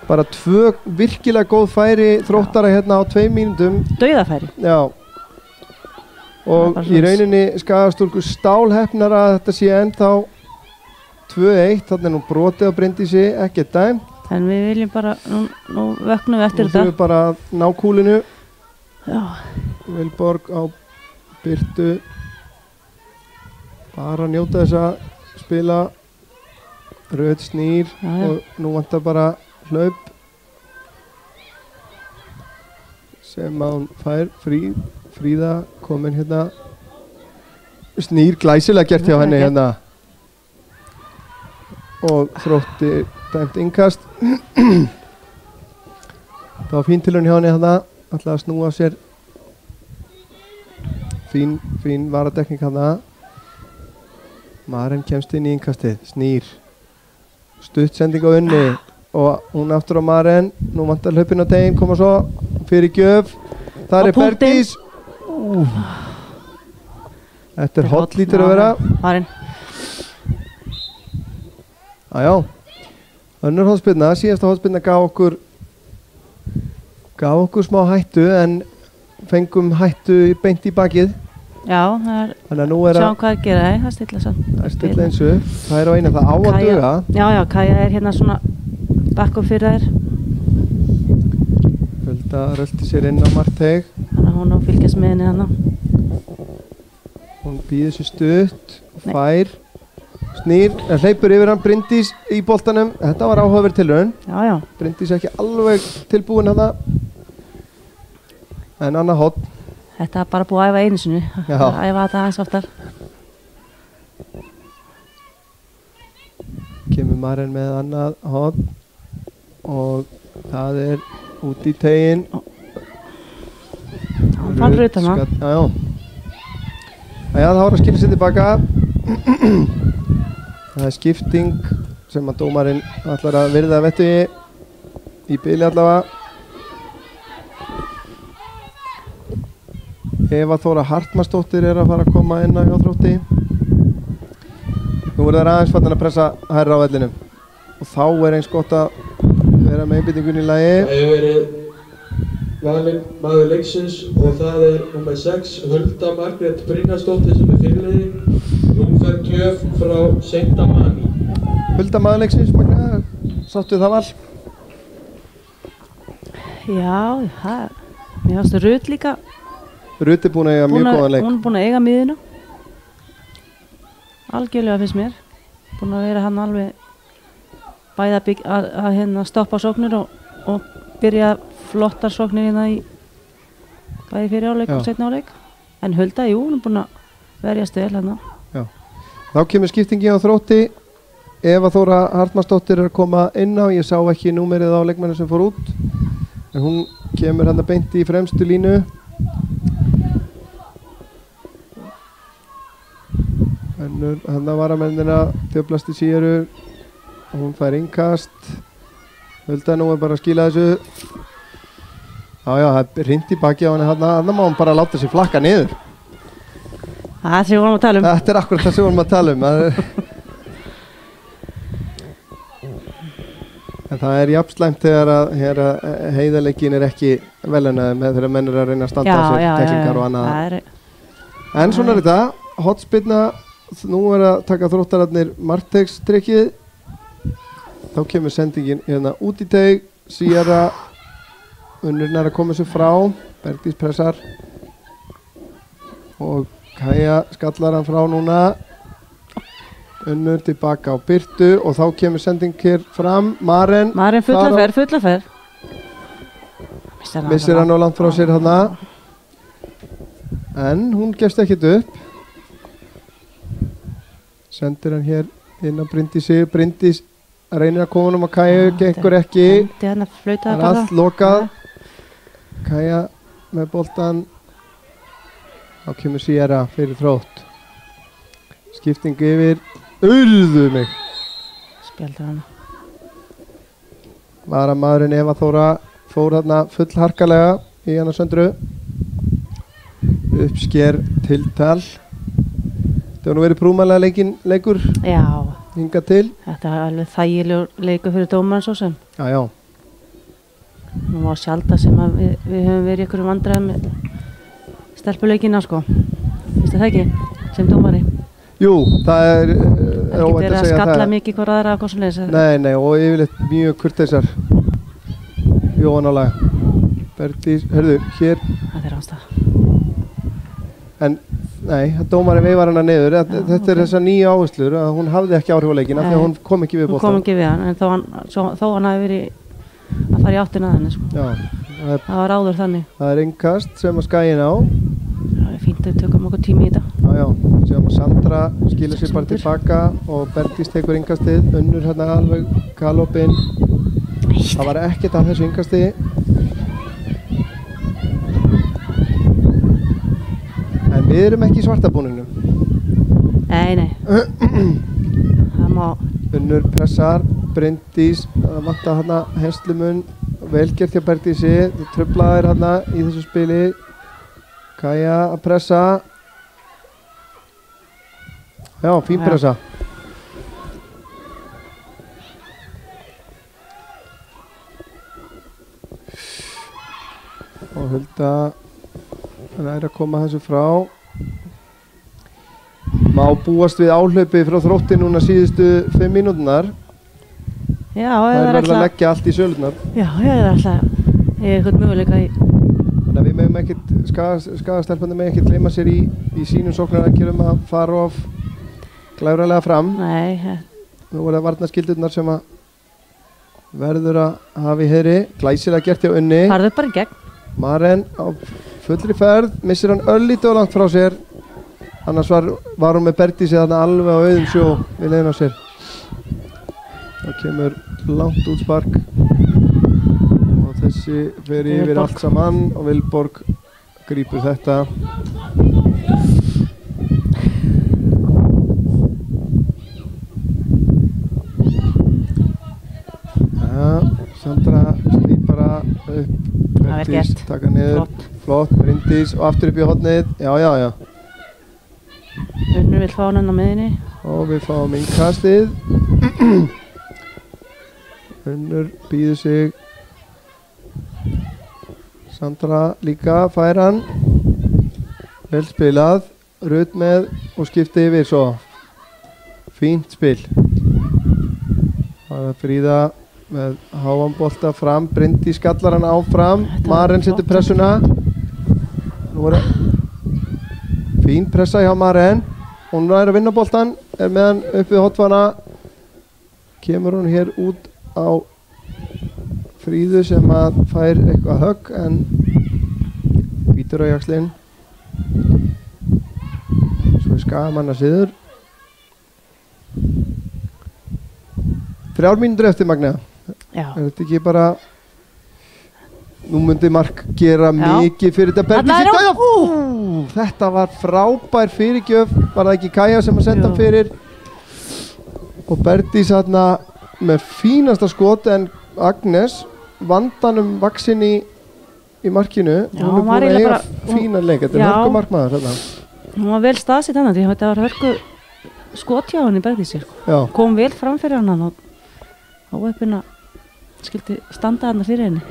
Bara 2 virkilega góð færi Þróttara hérna á 2 mínútum. Dauðafæri. Já. Og í rauninni Skagastúlkur stálheppnar að þetta sé ennþá 2-1. Þannig er nú brotið á Bryndísi, ekkert dæmt. En við viljum bara, nú vöknum við eftir þetta. Nú þurfum við bara að ná kúlinu. Já. Vilborg á Birtu. Bara njóta þess að spila. Röð snýr. Já. Og nú vantar bara hlaup. Sem að hún fær Fríða komin hérna. Snýr glæsilega gert hjá henni hérna. Og Þrótti dæmt innkast. Það var fín tilraun hjá henni þarna, ætlaði að snúa sér. Fín varadekning þarna. Maren kemst inn í innkastið, snýr. Stuttsending á Unni og hún aftur á Maren. Nú vantar hlaupin á tegin, koma svo fyrir gjöf. Það er Bergdís. Þetta er hot lítur að vera. Maren. Já. Önnur hotspilna, síðasta hotspilna gaf okkur smá hættu en fengum hættu beint í bakið. Já, það er, þannig að nú er sjáum hvað að gera, það stilla samt. Það er stilla eins upp, það er á einu, það á að duga. Já, Kaja er hérna svona bakkum fyrir þær. Hulda rölti sér inn á Marteig. Þannig að hún á fylgjast með henni hana. Hún býður sér stutt, fær, snýr, hleypur yfir hann Bryndís í boltanum. Þetta var áhugaverð tilraun. Já. Bryndís ekki alveg tilbúin hana. En annað horn. Þetta er bara búið að æfa einu sinni. Æfa þetta aðeins oftar. Kemur Maren með annað horn. Og það er út í teginn. Hann fann raut hana. Já, það var að skilja sér tilbaka. Það er skipting sem að dómarinn ætlar að virða vettugi í bili allavega. Eva Þóra Hartmannsdóttir er að fara að koma inn á hjá Þrótti. Nú er það aðeins fattin að pressa hærra á vellinum. Og þá er eins gott að vera með einbyttingun í lagi. Það hefur verið valinn maður leiksins og það er nummer 6, Hulda Margrét Brynjarsdóttir sem er fyrirliði. Hún fær gjöf frá Seinta Mani. Hulda maður leiksins, Magna, sáttu það val? Já, mér fannst Rut líka. Rut er búin að eiga mjög góðan leik. Hún er búin að eiga miðuna. Algjörlega finnst mér. Búin að vera hann alveg bæði að hérna stoppa sóknir og byrja flottar sóknir hérna í bæði fyrir áleik og seinni áleik. En Hulda, hún er búin að verjast vel hérna. Já. Þá kemur skiptingi á Þrótti. Eva Þóra Hartmannsdóttir er að koma inn á. Ég sá ekki númerið á leikmanni sem fór út. En hún kemur hérna beint í fremstu línu. Þannig var að mennina þjöflast í síru og hún fær innkast. Hulda nú er bara að skila þessu. Já, það er hrind í baki á henni þarna má hún bara láta sig flakka niður. Það er sem við vorum að tala um. Þetta er akkurat það sem við vorum að tala um. En það er jafn slæmt þegar heiðarleikin er ekki velunnaði með þegar menn eru að reyna að standa á sér teklingar og annað. En svona er þetta, hotspinna. Nú er að taka Þróttararnir Marteigs-trykkið. Þá kemur sendingin hérna út í teig. Sierra Unnurinn er að koma sér frá. Bergdís pressar. Og Kaja skallar hann frá núna. Unnur tilbaka á Birtu og þá kemur sending hér fram. Maren fulla ferð. Missir hann á langt frá sér þarna. En hún gefst ekkert upp. Sendir hann hér inn á Bryndísi. Bryndís reynir að koma á Kaja, gengur ekki. Það er allt lokað. Kaja með boltan. Þá kemur Sierra fyrir Þrótt. Skipting yfir. Urðu mig. Spjaldur hana. Varamaðurinn Eva Þóra fór þarna full harkalega í hana söndru. Uppsker tiltal. Þetta var nú verið prúmalega leikur. Já. Hingað til. Þetta er alveg þægilegur leikur fyrir dómarinn svo sem. Já. Nú var sjaldan sem að við höfum verið í einhverjum vandræðum með stelpuleikina sko. Finnst það ekki? Sem dómari. Jú, það er óvænt að segja það. Það getur að skalla mikið hvort aðra á hvað sem leiðis. Nei, og yfirleitt mjög kurteisar. Jóhannálega. Bergdís, hörðu, hér. Það er ánstað. En, nei, dómari veifar hana niður. Þetta er þessar nýju áherslur að hún hafði ekki áhrif á leikina því að hún kom ekki við boltan. Hún kom ekki við hann, en þó hann hafi verið að fara í áttina að henni sko. Já. Það var áður þannig. Það er innkast sem að skæin á. Það er fínt að við tökum okkur tími í þetta. Já. Sem að Sandra skilur sér bara tilbaka og Bergdís tekur innkastið. Unnur hérna alveg galopinn. Það var ekkert af þessu innkasti. En við erum ekki í svartabúninu. Nei. Það má. Unnur pressar, Bryndís, vantar hérna henslumun, velgert hjá Bergdísi, truflaðir hérna í þessu spili. Kaja að pressa. Já, fín pressa. Og Hulda er að koma þessu frá. Má búast við áhlaupi frá Þrótti núna síðustu 5 mínúturnar. Já, Það verður að leggja allt í sölurnar. Já, ég er alltaf eitthvað möguleika í. Þannig að við meðum ekkert, Skagastelpandi með ekkert gleyma sér í sínum sóknaraðgerðum að fara of glæfralega fram. Nei. Nú er það varnarskildurnar sem að verður að hafa í heyri. Glæsilega gert hjá Unni. Farðu bara í gegn. Maren á fullri ferð, missir hann örlítið og langt frá sér. Annars var hún með Bergdísi þarna alveg á auðum sjó við leiðin á sér. Það kemur langt út spark og þessi fer yfir allt saman og Vilborg grípur þetta. Sandra snýr bara upp, Bergdís taka niður, flott, Bryndís og aftur upp í hornið, já. Unnur vill fá hann á miðinni. Og við fáum innkastið. Unnur býður sig. Sandra líka fær hann. Vel spilað. Rut með og skipti yfir svo. Fínt spil. Það er Fríða með háan bolta fram. Bryndís skallar hann áfram. Maren setur pressuna. Nú er það fín pressa hjá Maren. Hún er að vinna boltan, er með hann upp við hotfana. Kemur hún hér út á Fríðu sem að fær eitthvað högg en bítur á jaxlinn. Svo er Skagamanna siður. 3 mínútur eftir, Magnea. Já. Er þetta ekki bara... Nú myndi Mark gera mikið fyrir þetta. Bergdís í dauða. Þetta var frábær fyrirgjöf. Var það ekki Kaja sem að senda hann fyrir? Og Bergdís þarna með fínasta skot en Agnes vandanum vaksin í markinu. Hún er búin að eiga fínan leik. Þetta er hörku markmaður þarna. Hún var vel staðsett hann. Þetta var hörku skot hjá hann í Bergdísi. Kom vel fram fyrir hann og óheppin að skildi standa hann fyrir henni.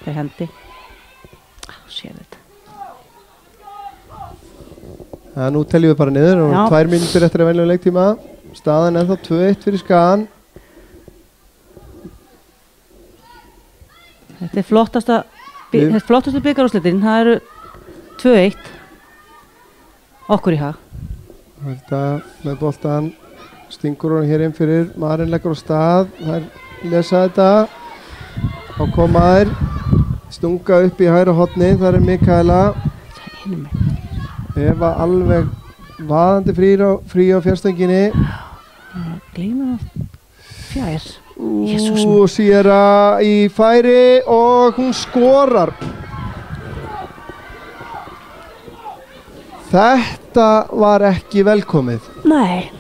Fyrir hendi. Sér þetta. Nú teljum við bara niður og 2 mínútur eftir að venjulegum leiktíma. Staðan er þá 2-1 fyrir Skagan. Þetta er flottastu bikarúrslitin. Það eru 2-1. Okkur í hag. Þetta með boltan. Stingur hún hér inn fyrir. Maren leggur á stað. Það er lesa þetta. Þá koma þær. Stunga upp í hægra horni, þar er Mikaela. Eva alveg vaðandi frí á fjärstönginni. Gleymum fjær. Og Sierra í færi og hún skorar. Þetta var ekki velkomið. Nei.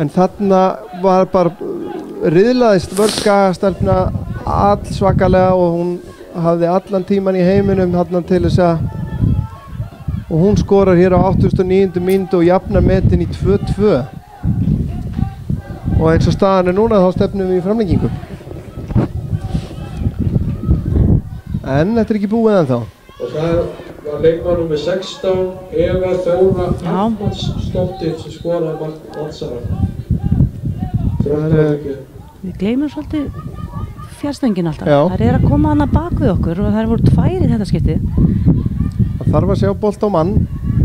En þarna var bara riðlaðist vörn Skagastelpna allsvakalega og hún hafði allan tíman í heiminum þarna til þess að og hún skorar hér á 89. mínútu og jafnar metin í 2-2 og eins og staðan er núna þá stefnum við í framlengingu en þetta er ekki búið ennþá og það var leikmann nummer 16 Eva Þóra Arnaldsdóttir sem skoraði mark Valsara. Við gleymum svolítið fjárstöngin alltaf. Það er að koma hana bak við okkur og það voru 2 í þetta skipti. Það þarf að sjá bolt á mann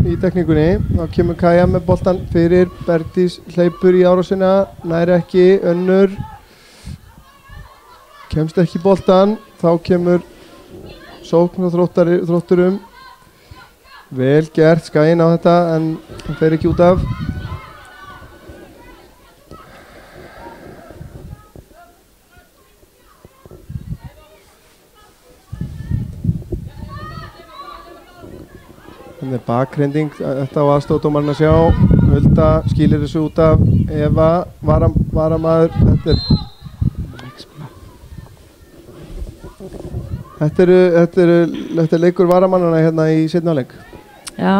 í tekníkunni. Þá kemur Kaja með boltan fyrir. Bergdís hleypur í árásina. Nær ekki. Önnur. Kemst ekki boltan. Þá kemur sókn og þrótturum. Vel gert. Skaginn á þetta en hann fer ekki út af. Þannig er bakhrending, þetta á aðstofdómarinn að sjá. Hulda skýlir þessu út af. Eva, varamaður, þetta er leikur varamannana hérna í seinni hálfleik. Já.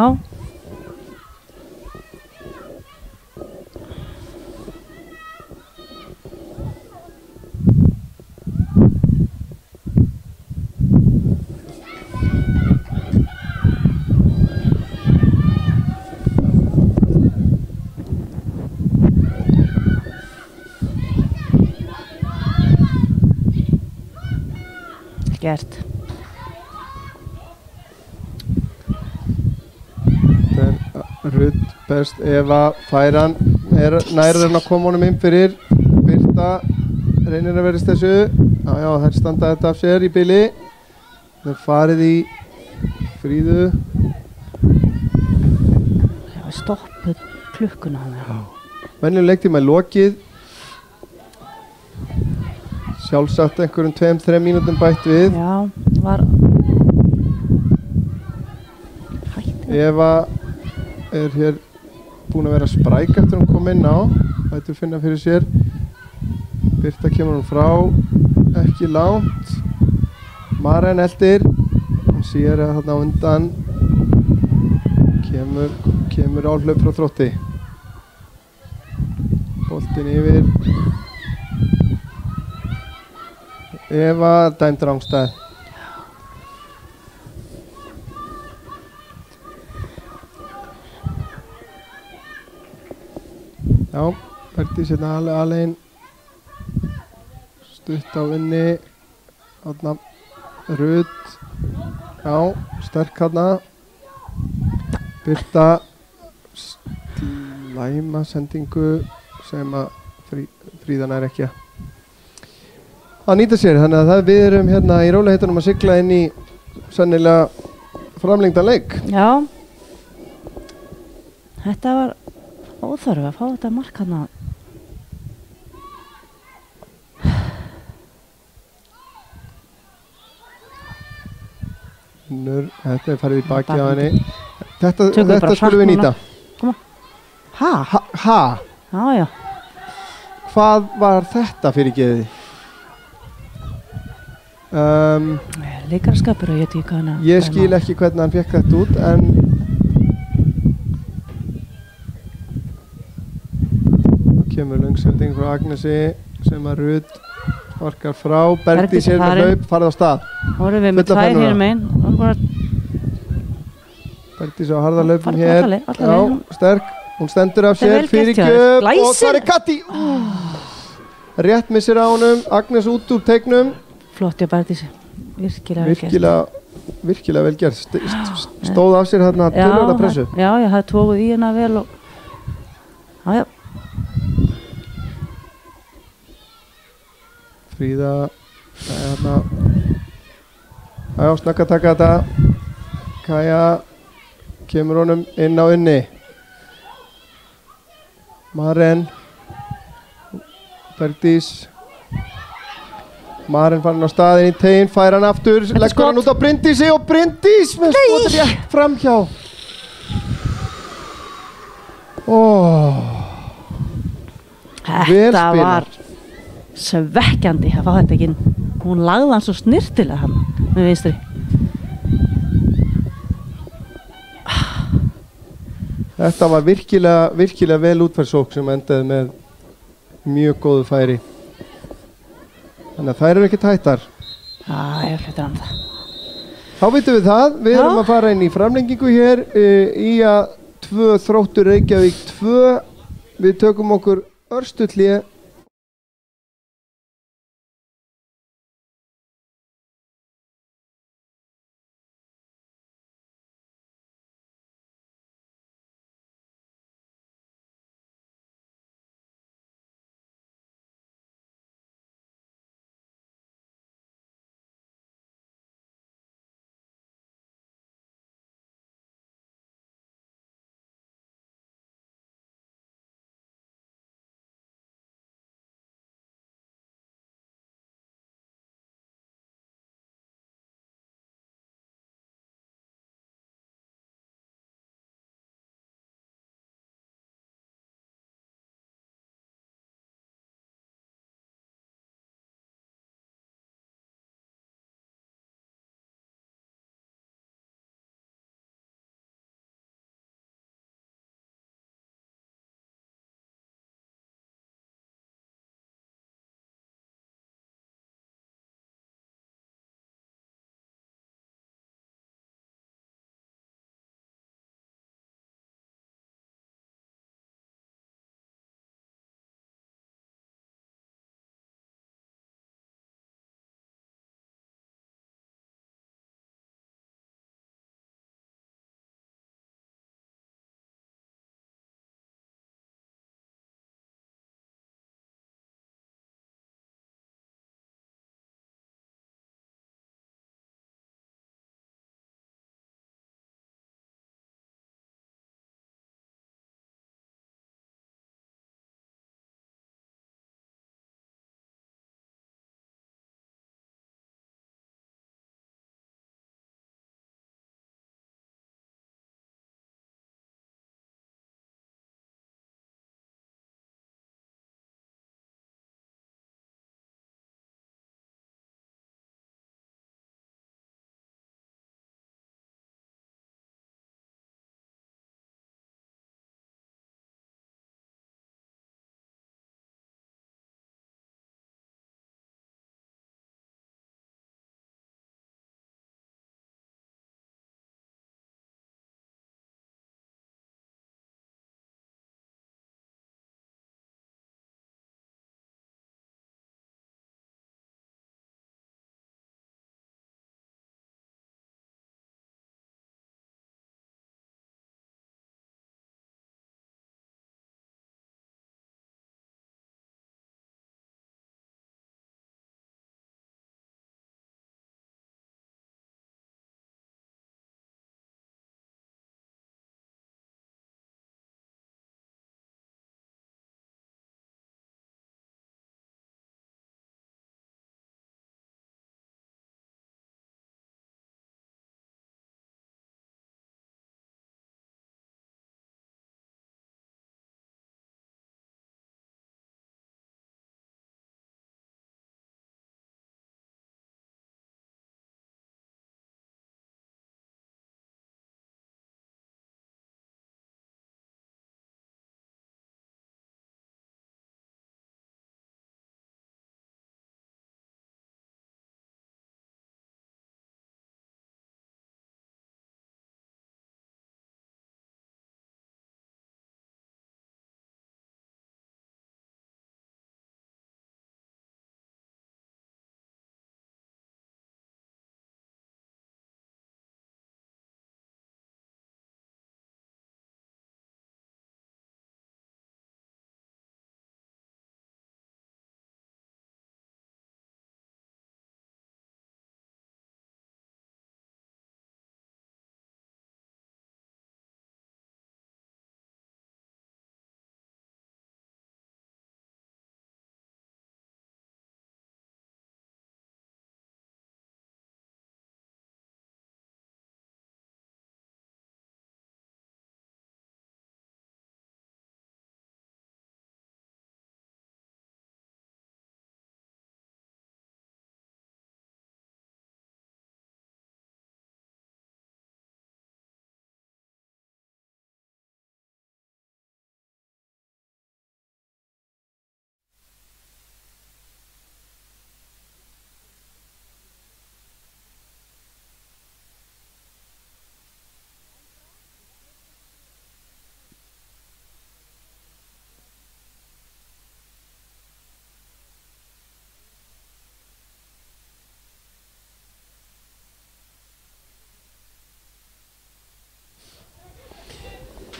gert. Rudd best, Eva færan nærður hann að koma honum inn fyrir. Birta reynir að verðist þessu. Já, þær standa þetta af sér í bili. Það er farið í Fríðu. Það var stoppuð klukkuna hann. Venjuleg leiktíma er lokið. Sjálfsagt einhverjum 2-3 mínútum bætt við. Já, var Eva er hér búin að vera spræk eftir hún kom inn á. Lætur finna fyrir sér. Birta kemur hún frá, ekki langt. Maren eldir. Hún sér að þarna á undan kemur áhlaup frá Þrótti. Boltinn yfir. Eva dæmd rangstæð. Já, Bergdís hérna alveg stutt á vinni. Þarna Rudd. Já, sterk hérna. Birta slæma sendingu sem að Fríðan er ekki að nýta sér, þannig að við erum hérna í rólegheitunum að sigla inn í sennilega framlengdan leik. Já, þetta var óþörf að fá þetta mark hana. Þetta er farið í baki á henni. Þetta skulum við nýta. Koma. Ha? Já. Hvað var þetta fyrir geði? Leikarskapur og ég veit ekki hvað hana. Ég skil ekki hvernig hann fekk þetta út, en kemur löngsending frá Agnesi sem að Rudd sparkar frá. Bergdís er með hlaup, farið á stað. Vorum við með tvær hér megin. Bergdís á harða hlaupum hér. Já, sterk. Hún stendur af sér, fyrirgjöf og það er Katti. Rétt missir á honum, Agnes út úr teiknum. Flott, já, Bergdís. Virkilega vel gert. Stóð af sér hérna tölvölda pressu. Já, ég hafði tókuð í hérna vel og já. Fríða hérna. Já, snakka taka þetta. Kaja kemur honum inn á inni. Maren. Bergdís. Maren fann á staðinn í teginn, fær hann aftur, leggur hann út á Bryndísi og Bryndís með skotir rétt framhjá. Þetta var svekkjandi að fá þetta ekki inn. Hún lagði hann svo snirtilega hann með vinstri. Þetta var virkilega vel útfærsókn sem endaði með mjög góðu færi. Þannig að þær eru ekki tættar. Ég hlutir hann það. Þá vitum við það. Við erum að fara inn í framlengingu hér. Ía 2, Þróttur Reykjavík 2. Við tökum okkur örstutt hlé.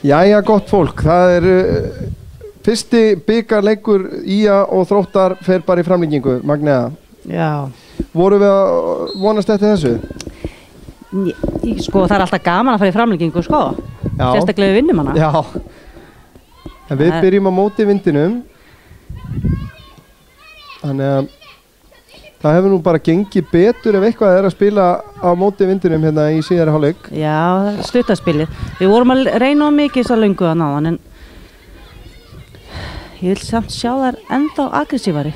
Jæja, gott fólk, það fyrsti bikarleikur Ía og Þróttar fer bara í framlengingu, Magnea. Já. Vorum við að vonast eftir þessu? Sko, það alltaf gaman að fara í framlengingu, sko. Já. Sérstaklega við vinnum hana. Já. En við byrjum á móti vindinum. Þannig að það hefur nú bara gengið betur ef eitthvað að spila á móti vindinum hérna í síðari hálfleik. Já, stuttaspilið. Við vorum að reyna á mikið svo löngu að náðan, en ég vil samt sjá þær ennþá aggressívari.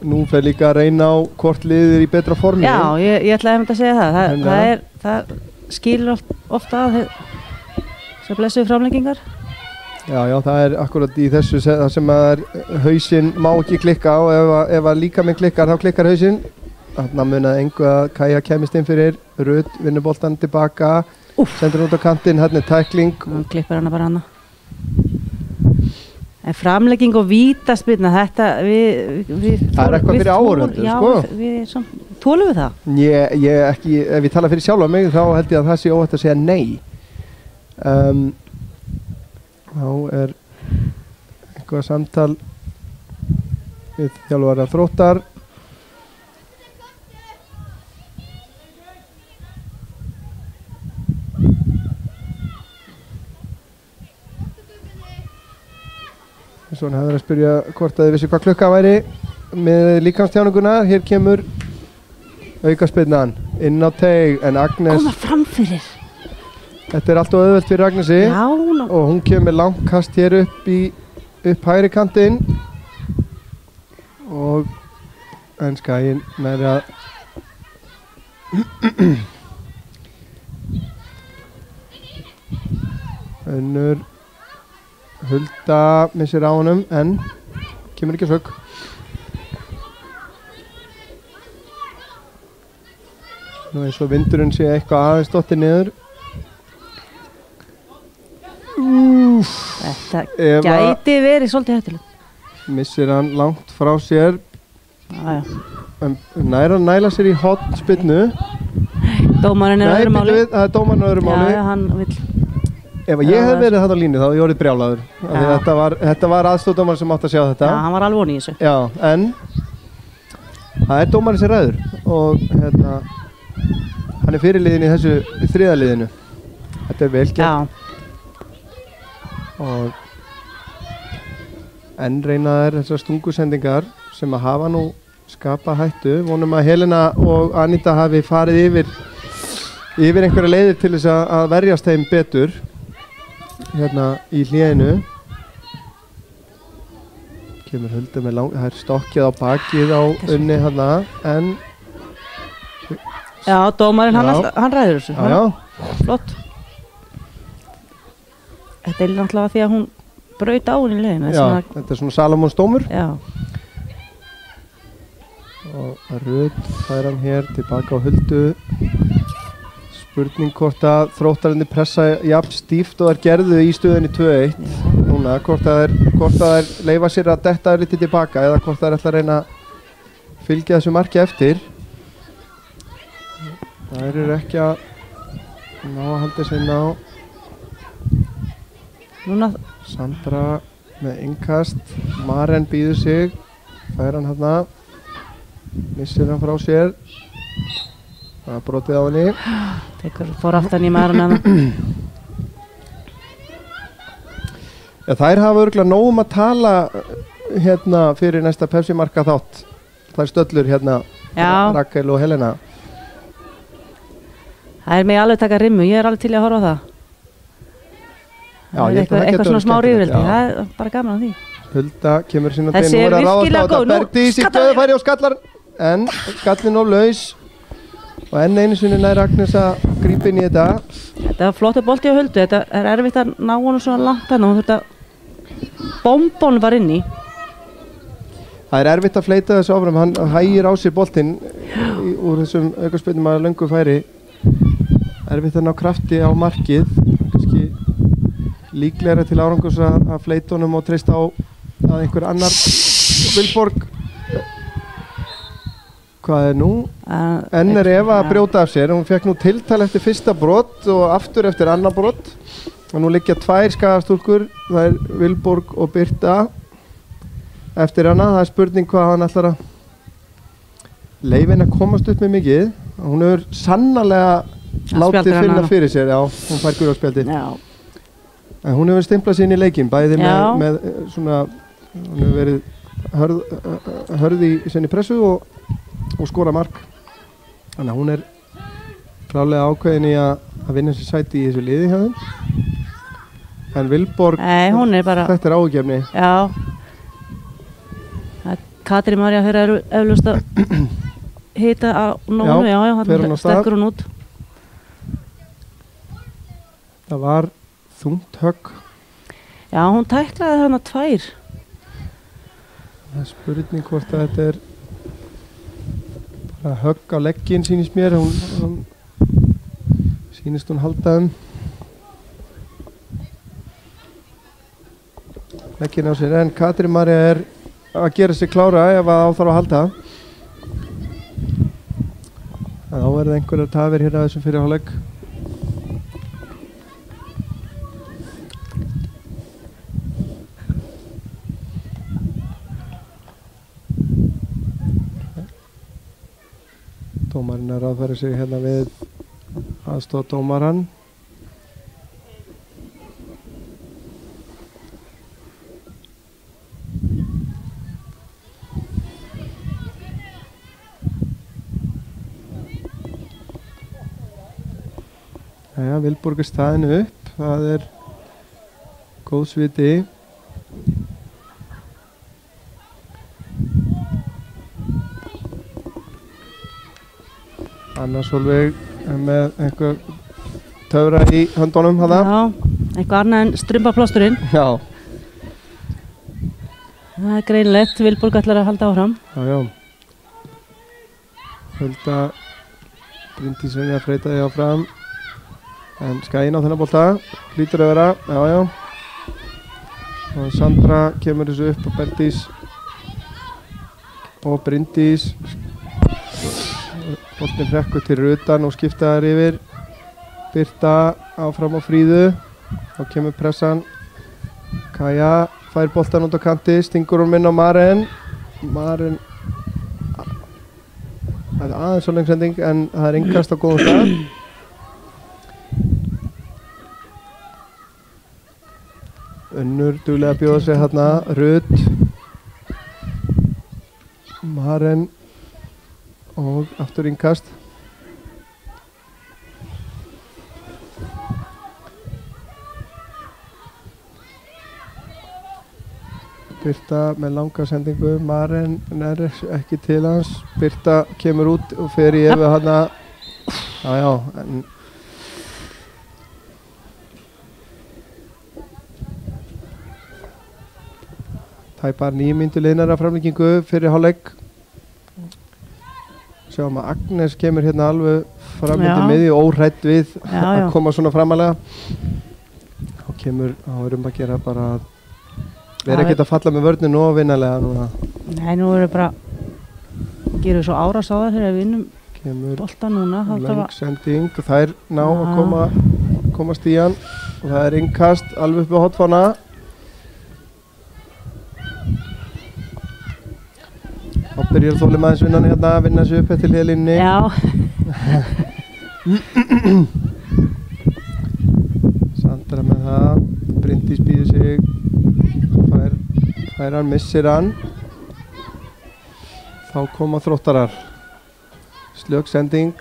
Nú fer líka að reyna á hvort liðir í betra formi. Já, ég ætlaði að segja það. Það skilur ofta að þessar blessuðu framlengingar. Já, það akkurat í þessu það sem að hausinn má ekki klikka á. Ef að líkaminn klikkar, þá klikkar hausinn. Þarna munaði engu að Kaja kemist inn fyrir. Rut vinnur boltann tilbaka. Sendur út á kantinn, hérna tækling. Hún klippar hana bara hana. En framlegging og vítaspyrna, þetta það eitthvað fyrir áhorfendur, sko. Já, við tólum við það? Ég ekki, ef ég tala fyrir sjálfa mig, þá held ég að það sé óhætt að segja nei. Þá eitthvað samtal við þjálfara Þróttar. Svona hefur að spyrja hvort að þið vissi hvað klukka væri með líkamstjáninguna. Hér kemur aukaspyrnan inn á teig, en Agnes koma fram fyrir. Þetta allt og auðvelt fyrir Agnesi. Já, og hún kemur langt kast hér upp hægri kantinn og en Skaginn nær að önnur Hulda missir á honum, en kemur ekki sög. Nú eins og vindurinn sé eitthvað aðeins dottið niður. Þetta gæti verið svolítið hættulegt. Missir hann langt frá sér. Já. En nær að næla sér í hotspyrnu. Dómarinn öðru máli. Nei, það dómarinn öðru máli. Já, hann vill. Ef ég hef verið þetta á línu þá hefði ég orðið brjálaður. Þetta var aðstoðdómarinn sem átti að sjá þetta. Já, hann var alveg í þessu. Já, en það dómarinn sem ræður og hann fyrirliðin í þessu þriðja liðinu. Þetta vel gert. Já. Og enn reyna þær þessar stungusendingar sem að hafa nú skapa hættu. Vonum að Helena og Anita hafi farið yfir einhverja leiðir til þess að verjast þeim betur hérna í hléinu. Kemur Hulda með það stokkið á bakið á Unni hérna, en já, dómarinn hann ræður þessu. Já. Flott. Þetta náttúrulega því að hún braut á henni í leiðinu. Já, þetta svona Salomons dómur. Já. Og Rut fær hann hér tilbaka á Huldu. Spurning hvort að Þróttarinni pressa jafn stíft og þær gerðu í stöðunni 2-1 núna, hvort að þær leyfa sér að detta lítið tilbaka eða hvort þær ætla að reyna að fylgja þessu marki eftir. Þær eru ekki að ná að halda sér ná. Núna Sandra með innkast, Maren býður sig, fær hann hérna, missir hann frá sér. Það er brotið á henni. Fór aftan í Maren hana. Já, þær hafa örugglega nóg að tala hérna fyrir næsta Pepsi-marka þátt. Það stöllur hérna, Rakel og Helena. Það mig alveg taka rimmu, ég alveg til að horfa á það. Já, ég held að það eitthvað svona smá rífrildi, það er bara gaman á því. Hulda kemur sín á þessi er virkilega góð. Bergdís í stöðufæri og skallar, en skallin of laus. Og enn einu sinni nær Agnes að grípa inn í þetta. Þetta var flottur bolti á Huldu. Þetta er erfitt að ná honum svona langt hann og þetta bombón var inni. Það er erfitt að fleita þessu áfram. Hann hægir á sér boltinn úr þessum aukaspyrnum að löngu færi. Erfitt að ná krafti á markið. Kannski líklegra til árangurs að fleita honum og treysta á að einhver annar Vilborg Hvað nú? Enn Eva að brjóta af sér. Hún fekk nú tiltal eftir fyrsta brot og aftur eftir annar brot. Og nú liggja 2 Skagastúlkur, það Vilborg og Birta eftir hana. Það spurning hvað hann ætlar að leyfa henni að komast upp með mikið. Hún hefur sannarlega látið finna fyrir sér, já, hún fær gula spjaldi. En hún hefur stimplað sér inn í leikinn, bæði með svona, hún hefur verið hörð í sinni pressu og skora mark. Þannig að hún klálega ákveðin í að vinna sér sæti í þessu liði hjá þeim. En Vilborg, þetta ágefni. Já. Katrín María fyrir eflaust að hita á nónu, já, hann stekkur hún út. Það var þungt högg. Já, hún tæklaði þarna 2. Það spurning hvort að þetta bara högg á legginn sýnist mér. Sýnist hún halda legginn á sér. En Katrín María að gera sig klára ef að á þarf að halda. Þá verða einhverjar tafir hér að þessum fyrir hálfleik. Dómarinn að færa sig hérna við aðstoð dómarann. Jæja, Vilborg staðinu upp, það góðs viti. Anna Sólveig með einhver töfra í höndunum hana. Já, eitthvað annað en strumpaplásturinn. Já. Það greinlegt, Vilborg ætlar að halda áfram. Já. Hulda Bryndís að freyta því áfram. En Skaginn á þennan bolta, hlýtur að vera, já. Og Sandra kemur þessu upp og Bergdís og Bryndís. Boltinn hrekkur til utan og skipta þær yfir. Birta áfram á Fríðu. Þá kemur pressan. Kaja fær boltan út á kanti, stingur hún inn á Maren. Maren, það aðeins svo lengsending en það innkast á góðum stað. Unnur duglega að bjóða sig hérna, Rut, Maren og aftur innkast. Birta með langa sendingu, Maren ekki til hans. Birta kemur út og fer í Evu hérna. Já, en tæpar 9 mínútur liðnar af framlengingu fyrir hálfleik. Sjáum að Agnes kemur hérna alveg fram undir miðju, óhrædd við að koma svona framalega. Þá erum að gera bara að vera ekkert að falla með vörninu og vinnalega núna. Nei, nú erum við bara gerum við svo árás á það þegar við vinnum bolta núna. Löng sending, þær ná að komast í hann og það innkast alveg upp við hotfána. Þá byrjar þolinmæðisvinnan hérna að vinna sig upp eftir hliðlínunni. Já. Sandra með það. Bryndís býður sig. Fær hann, missir hann. Þá koma Þróttarar. Slök sending.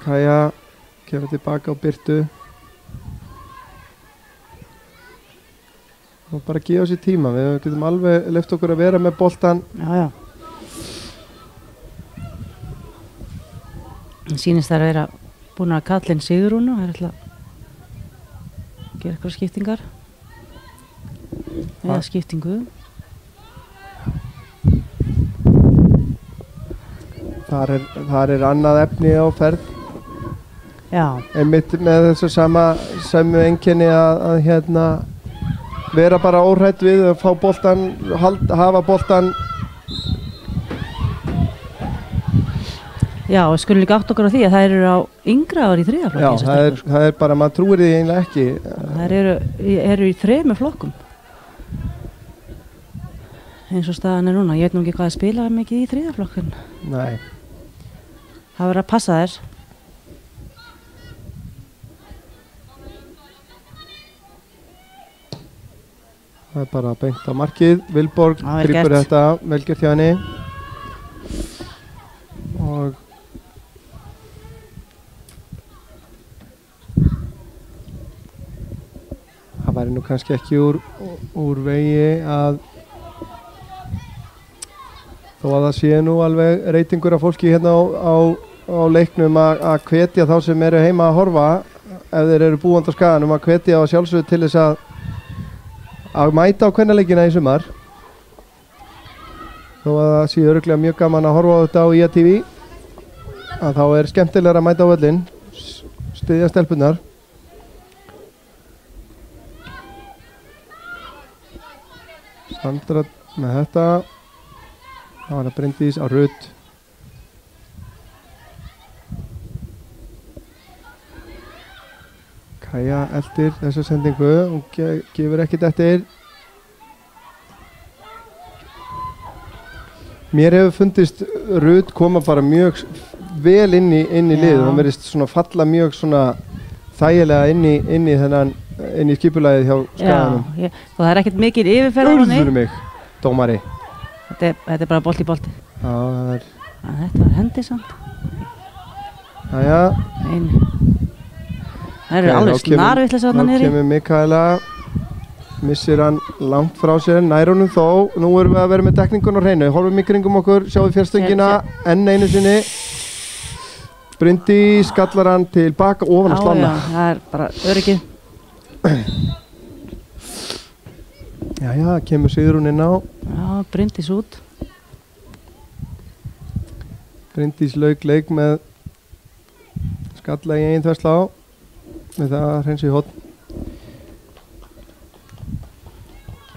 Kaja kemur tilbaka á Birtu. Og bara gefa sér tíma. Við getum alveg leyft okkur að vera með boltan. Já. Sýnist þær að vera búin að kalla inn Sigrúnu og það ætla að gera eitthvað skiptingar eða skiptingu. Þar annað efni á ferð. Já. Einmitt með þessu sömu einkenni að hérna vera bara óhrædd við að fá boltan, hafa boltan Já, og skulum líka átt okkur á því að það eru á yngra ári í 3. flokki. Já, það er bara, maður trúir því eiginlega ekki. Það eru í 3 flokkum. Eins og staðan er núna. Ég veit nú ekki hvað að spila mikið í 3. flokkun. Nei. Það verður að passa þér. Það er bara beint á markið. Vilborg grípur þetta, velgjört hjá henni. Og það væri nú kannski ekki úr vegi að þó að það sé nú alveg reytingur af fólki hérna á leiknum að hvetja þá sem eru heima að horfa ef þeir eru búandi á Skaganum að hvetja á sjálfsögðu til þess að mæta á kvennaleikina í sumar þó að það sé örugglega mjög gaman að horfa á þetta á IATV að þá er skemmtilegra að mæta á völlinn styðja stelpunnar. Sandra með þetta, það var að Bryndís á Rut. Kaja eldir þessa sendingu, hún gefur ekkert eftir. Mér hefur fundist Rut koma bara mjög vel inn í lið, hún verðist svona falla mjög svona þægilega inn í skipulagið hjá Skaganum. Já, og það er ekkert mikil yfirferð á henni. Fyrir mig, dómari. Þetta er bara bolti. Já, það er... Þetta var hendi samt. Jæja. Það eru alveg snarvitlega þarna niðri. Nú kemur Mikaela, missir hann langt frá sér, nær honum þó. Nú erum við að vera með dekningun á hreinu. Horfum í kringum okkur, sjáum við fjárstöngina, enn einu sinni. Bryndís skallar hann til baka ofan að slána. Já, það er bara öryggið. Jæja, kemur Sigrún inn á. Já, Bryndís út. Bryndís lauk leik með skalla í eigin þverslá. Með það að hreinsa í horn.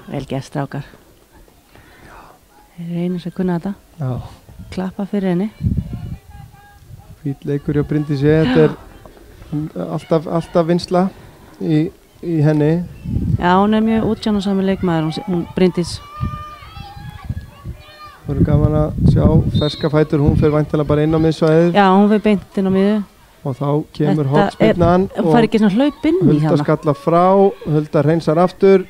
Vel gert, strákar. Þeir eru einu sem kunna þetta. Já. Klappa fyrir henni. Fýll leikur hjá Bryndísi, þetta er alltaf vinsla í henni. Já, hún er mjög útjánasamur leikmaður, hún Bryndís. Það voru gaman að sjá ferska fætur, hún fer væntanlega bara inn á miðsvæðið. Já, hún fer beint inn á miðju. Og þá kemur hornspyrnan og fær ekki svona hlaup inn í hana. Hulda skalla frá, Hulda hreinsar aftur.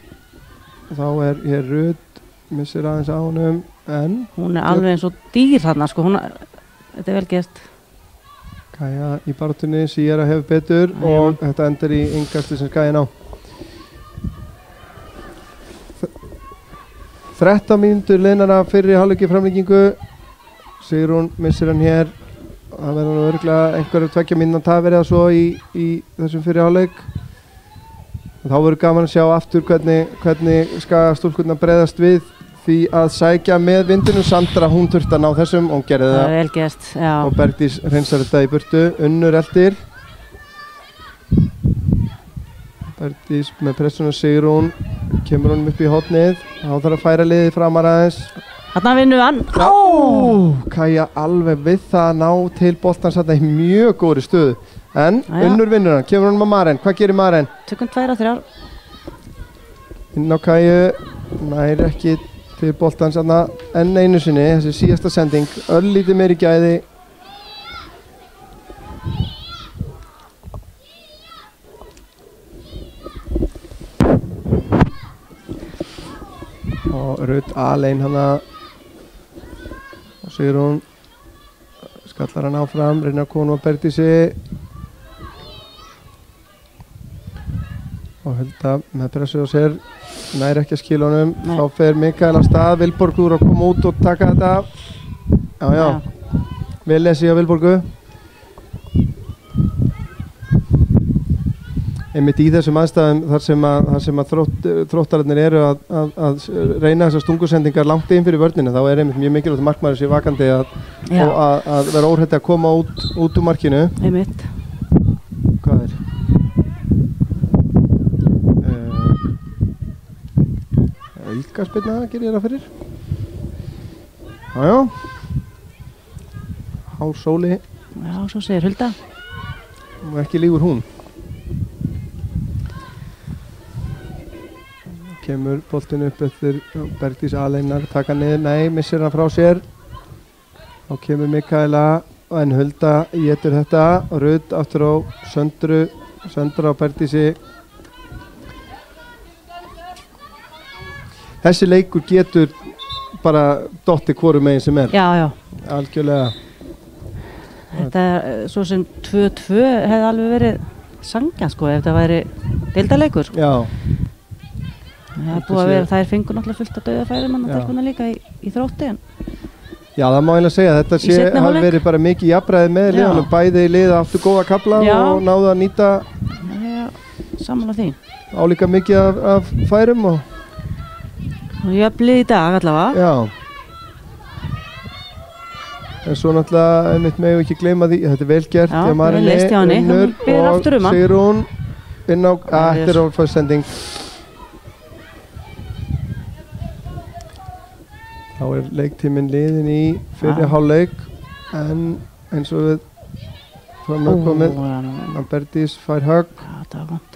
Þá er hér Rut, missir aðeins á honum, en... Hún er alveg eins og dýr þarna, sko, þetta er vel gert. Kaja í baráttunni, Sierra hefur betur og þetta endur í innkasti sem Kaja ná. 13 mínútur liðnar af fyrri hálfleik í framlengingu. Sigrún missir hann hér. Það verður nú örugglega einhverju 2 mínúna tafir eða svo í þessum fyrri hálfleik. Þá verður gaman að sjá aftur hvernig Skagastúlkurnar bregðast við því að sækja með vindinum. Sandra, hún þurfti að ná þessum og hún gerði það. Það er vel gert, já. Og Bergdís hreinsar þetta í burtu. Unnur eldir. Bergdís með pressuna Sigrún. Kemur honum upp í hornið. Þá þarf að færa liðið framar aðeins. Þarna vinnur hann. Kaja alveg við það að ná til boltans þarna í mjög góðri stöðu. En Unnur vinnur hann. Kemur honum á Maren. Hvað gerir Maren? Tökum 2 og 3. Inn á Kaju. Nær ekki til boltans þarna enn einu sinni. Þessi síðasta sending. Örlítið meiri gæði. Og Rut alein hana. Og Sigrún skallar hann áfram, reynir að koma á Bergdísi. Og Hulda með pressu á sér, nær ekki að skila honum. Þá fer Mikael af stað, Vilborg úr að koma út og taka þetta. Já. Vel lesi á Vilborgu. Einmitt í þessum aðstæðum þar sem að þróttararnir eru að reyna þessar stungusendingar langt inn fyrir vörnina, þá er einmitt mjög mikilvægt að markmaður sé vakandi og að vera óhrætt að koma út úr markinu. Einmitt. Hvað er? Aukaspyrna gerir ég það fyrir. Hár sóli Já, svo segir Hulda. Og ekki lígur hún. Kemur boltinn upp eftir Bergdís Aleinar, taka niður, nei, missir hann frá sér. Þá kemur Mikaela en Hulda étur þetta. Rut aftur á Söndru á Bergdísi. Þessi leikur getur bara dotti hvoru megin sem er. Já. Algjörlega. Þetta er svo sem 2-2 hefði alveg verið sanngjarnt sko ef það væri deildarleikur sko. Já. Það er búið að vera, þær fengur náttúrulega fullt að dauðafæri mann að telkuna líka í Þrótti en. Já, það má eiginlega segja að þetta hafi verið bara mikið jafnræði með liðanum, bæði liða áttu góða kafla og náðu að nýta sammála því. Álíka mikið af færum og jöfnlið í dag allavega. Já. En svo náttúrulega einmitt megum ekki gleyma því, þetta er vel gert hjá Marinni, Unnur og Sigrún inn á, þetta er alveg sending. Þá er leiktíminn liðin í fyrri hálfleik en eins og við fram að komið, Bergdís fær högg. Já, það var vant.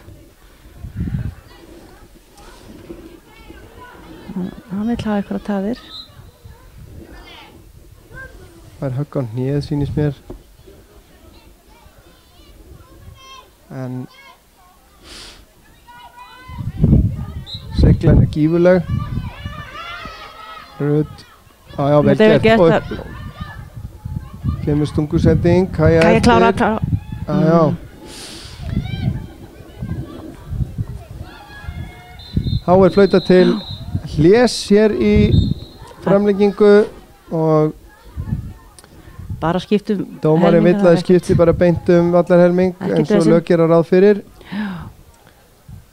Hann vil hafa eitthvað tafir. Fær högg á hnéð sýnist mér. En seglan er gífurleg. Rut, já, vel gert. Kemur stungusending, Kaja klára. Já. Þá er flautað til hlés hér í framlengingu og bara skiptum dómarinn vill að það skipti bara beint vallarhelming eins og lög gera ráð fyrir.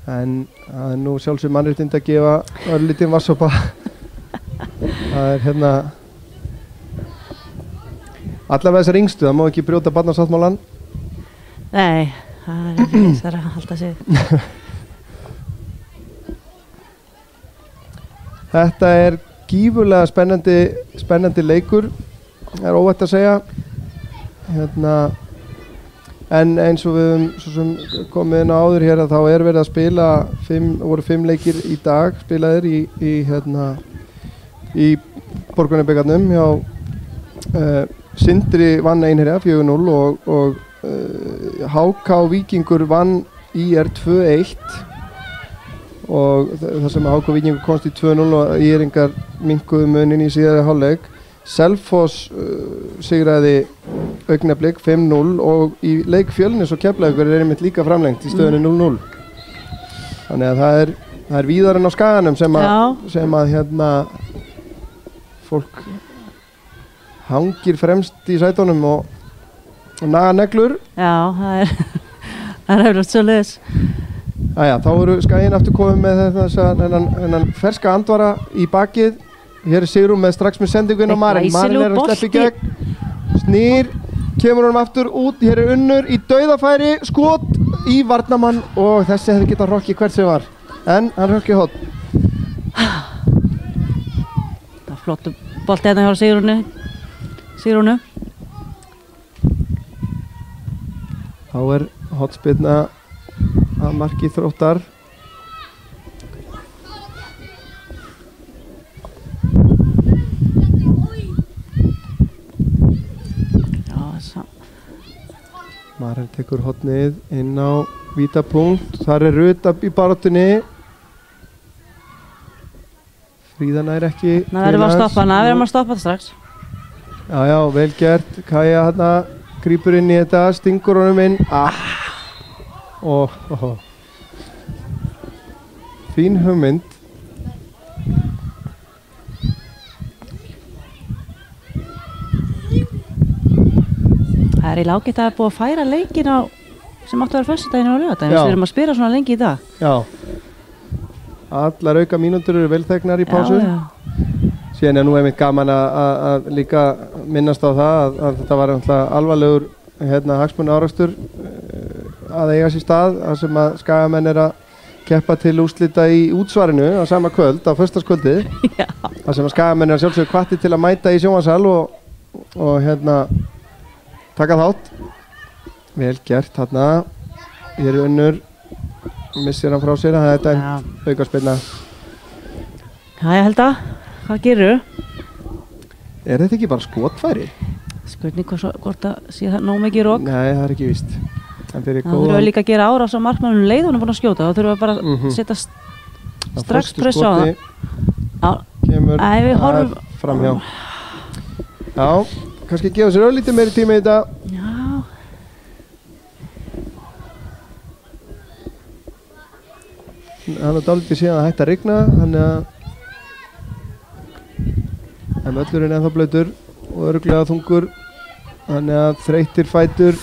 En það er nú sjálfsög mannréttind að gefa örlítinn vatnssopa. Það er hérna allavega þessar yngstu, það má ekki brjóta barnasáttmálann. Nei, það er ekki eins að halda sig. Þetta er gífurlega spennandi leikur, er óvægt að segja. Hérna, en eins og við svo sem komið inn á áður hér að þá er verið að spila voru 5 leikir í dag spilaðir í Borgunarbikarnum hjá Sindri vann Einherja 4-0 og HK Víkingur vann IR 2-1 og það sem HK Víkingur komst í 2-0 og IR-ingar minnkuðu munin í síðari hálfleik. Selfoss sigraði Augnablik 5-0 og í leik Fjölnis og Keflavíkur er einmitt líka framlengt í stöðunni 0-0. Þannig að það er víðarinn á skaganum sem að hérna fólk hangir fremst í sætunum og naga neglur. Já, það er eftir svo leiðis. Æja, þá eru skaginn aftur komið með þennan ferska andvara í bakið. Hér er Sigrún strax með sendingu inn á Marin. Marin er að sleppa í gegn. Snýr, kemur honum aftur út. Hér er Unnur í dauðafæri, skot í varnarmann og þessi hefði getað rokkið hvert sem var. En hann rokkið hot. Flottu bolti hérna hjá Sigrúnu. Þá er hotspyrna að marki Þróttar. Marin tekur hotnið inn á vítapunkt. Þar er Rut í baráttunni. Fríða nær ekki. Það verðum að stoppa það strax. Já, vel gert. Kaja hérna grípur inn í þetta, stingur honum inn. Fín hugmynd. Það er í lágætt að það er búið að færa leikin á sem áttu að vera föstudaginn og laugardaginn. Við erum að spila svona lengi í dag. Já. Allar auka mínútur eru velþegnar í pásu. Síðan er nú einmitt gaman að líka minnast á það að þetta var alvarlegur hagsmunaárekstur að eiga sér stað þar sem að skagamenn er að keppa til úrslita í útsvarinu á sama kvöld, á föstudagskvöldið. Þar sem að skagamenn er sjálfsögur hvattir til að mæta í sjónvarssal og taka þátt. Vel gert þarna. Hér Unnur missir hann frá sér, það er dæmt aukaspyrna. Já, ég held að. Hvað gerur? Er þetta ekki bara skotfæri? Spurning hvort að sé það nóg mikið rók. Nei, það er ekki víst. Það þurfum við líka að gera árás á markmannum leið hún er búin að skjóta. Þá þurfum við bara að setja strax press á það. Kemur við horfum framhjá. Já, kannski gefa sér örlítið meiri tíma í þetta. Já. Hann er dálítið síðan að hætta að rigna, þannig að en völlurinn er ennþá blautur og örugglega þungur, þannig að þreyttir fætur.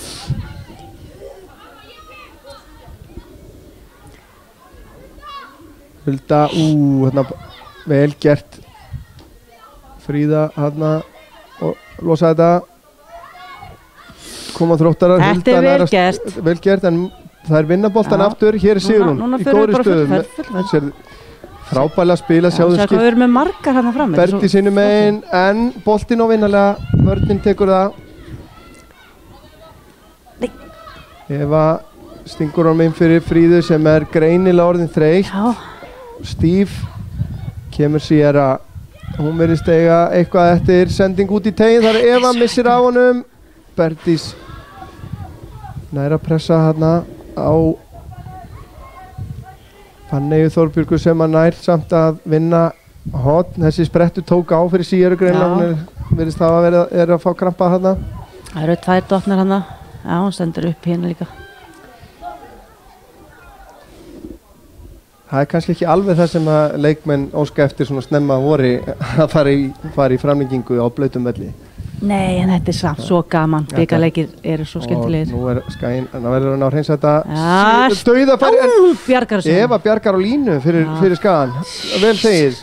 Hulda, hérna vel gert. Fríða hérna og losa þetta. Koma Þróttarar. Þetta er vel gert. Vel gert, en það er vinnaboltan aftur. Hér er Sigrún í góðri stöðu. Frábælega spila, sjáðu skipt. Við erum með margar hérna fram. Berti sínum megin, en boltinn og vinnalega. Vörnin tekur það. Nei. Eva stingur honum inn fyrir Fríðu sem er greinilega orðin þreytt. Stíf. Kemur Sierra. Hún virðist eiga eitthvað eftir. Sending út í tegin. Þar er Eva, missir á honum. Bertis næra að pressa hérna á Fanneyju Þorbjörgu sem að nær samt að vinna hotn. Þessi sprettu tók á fyrir Sierra greinlega. Hún virðist það að vera að fá krampa hérna. Það eru 2 dottnar hérna. Já, hún stendur upp hérna líka. Það er kannski ekki alveg það sem að leikmenn óska eftir svona snemma vori að fara í framlengingu á blautum velli. Nei, en þetta er samt svo gaman. Bikarleikir eru svo skemmtilegir. Og nú er Skæin, en það verður hann á hreins þetta dauðafæri. Bjargar þessu. Eva bjargar á línu fyrir Skagan. Vel þegir.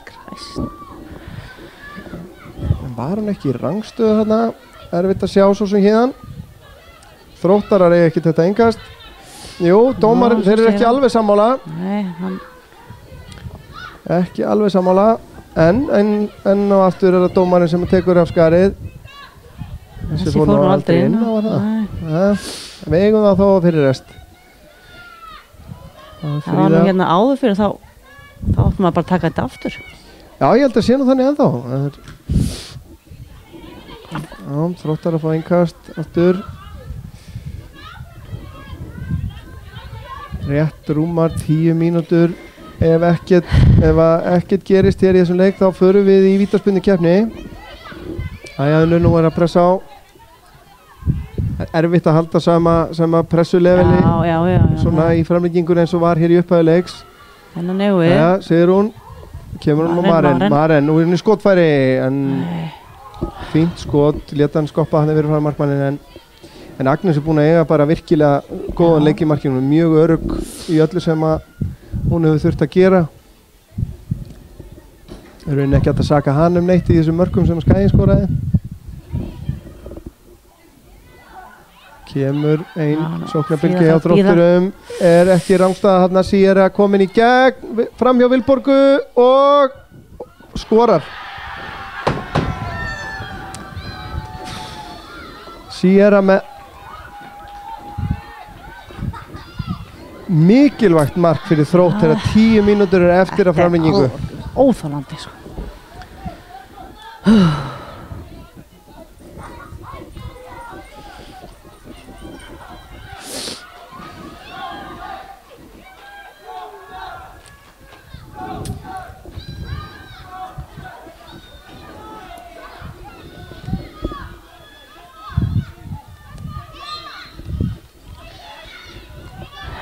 En var hann ekki í rangstöðu þarna? Erfitt að sjá svo sem hérna. Þróttarar eiga ekki þetta engast. Jú, dómar, þeir eru ekki alveg sammála. Nei, hann... Ekki alveg sammála. En og aftur er það dómarinn sem tekur af skarið. Þessi fór nú aldrei inn á það. Við eigum það þó fyrir rest. Það var nú hérna áður fyrir þá áttum maður bara að taka þetta aftur. Já, ég held að sé nú þannig ennþá. Já, Þróttar að fá innkast aftur. Rétt rúmar 10 mínútur. Ef ekkert gerist hér í þessum leik þá förum við í vítaspyrnukeppni. Æja, nú er að pressa á. Erfitt að halda sama pressuleveli. Já. Svona í framlengingur eins og var hér í upphæðu leiks. Hennan eigum við. Já, segir hún. Kemur hún á Maren. Nú er henni skotfæri, en fínt skot. Leta hann skoppa hann yfir frá markmannin, en Agnes er búin að eiga bara virkilega góðan leik í markinu. Mjög örugg í öllu sem að hún hefur þurft að gera. Það er ekki hægt að saka hann neitt í þessum mörkum sem Skæin skoraði. Kemur ein sóknarbylgja hjá Þrótturum. Er ekki rangstæða þarna. Sierra komin í gegn. Fram hjá Vilborgu og skorar. Sierra með mikilvægt mark fyrir Þrótt þegar 10 mínútur eru eftir að framlengingu. Óþolandi sko.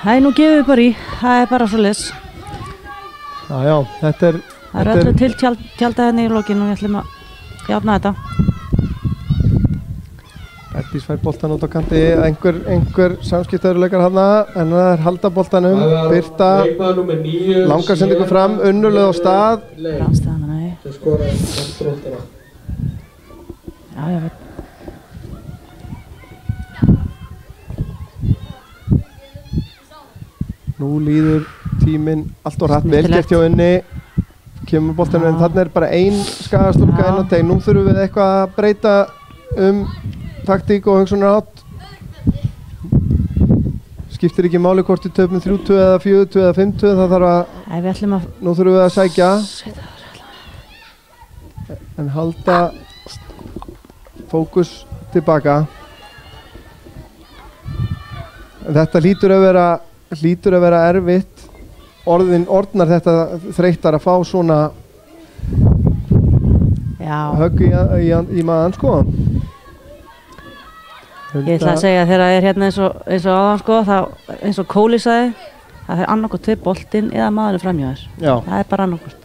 Nei, nú gefum við bara í. Það er bara svo les. Já, þetta er... Það er öllu til tjálta henni í lokinu og við ætlum að jafna þetta. Bertís fær boltan út á kanti. Einhver samskiptaðurleikar hana, en það er halda boltanum. Birta, langar sendingu fram, Unnurleð á stað. Rannstæðan, nei. Það skoraði Þróttara. Já, ég veit. Nú líður tíminn allt og hratt, vel gert hjá henni. Kemur boltanum, en þarna er bara ein Skagastúlka inn á teig. Nú þurfum við eitthvað að breyta taktík og hugsunarátt. skiptir ekki máli hvort við töpum 3-2 eða 4-2 eða 5-2, það þarf að, nú þurfum við að sækja en halda fókus tilbaka. Þetta hlýtur að vera erfitt, orðnar þetta þreyttar að fá svona högg í maðan sko. Ég ætla að segja þegar það hérna eins og áðan sko, eins og Kóli sagði, það annarkvort til boltinn eða maðurinn framhjá þér. Já. Það bara annarkvort.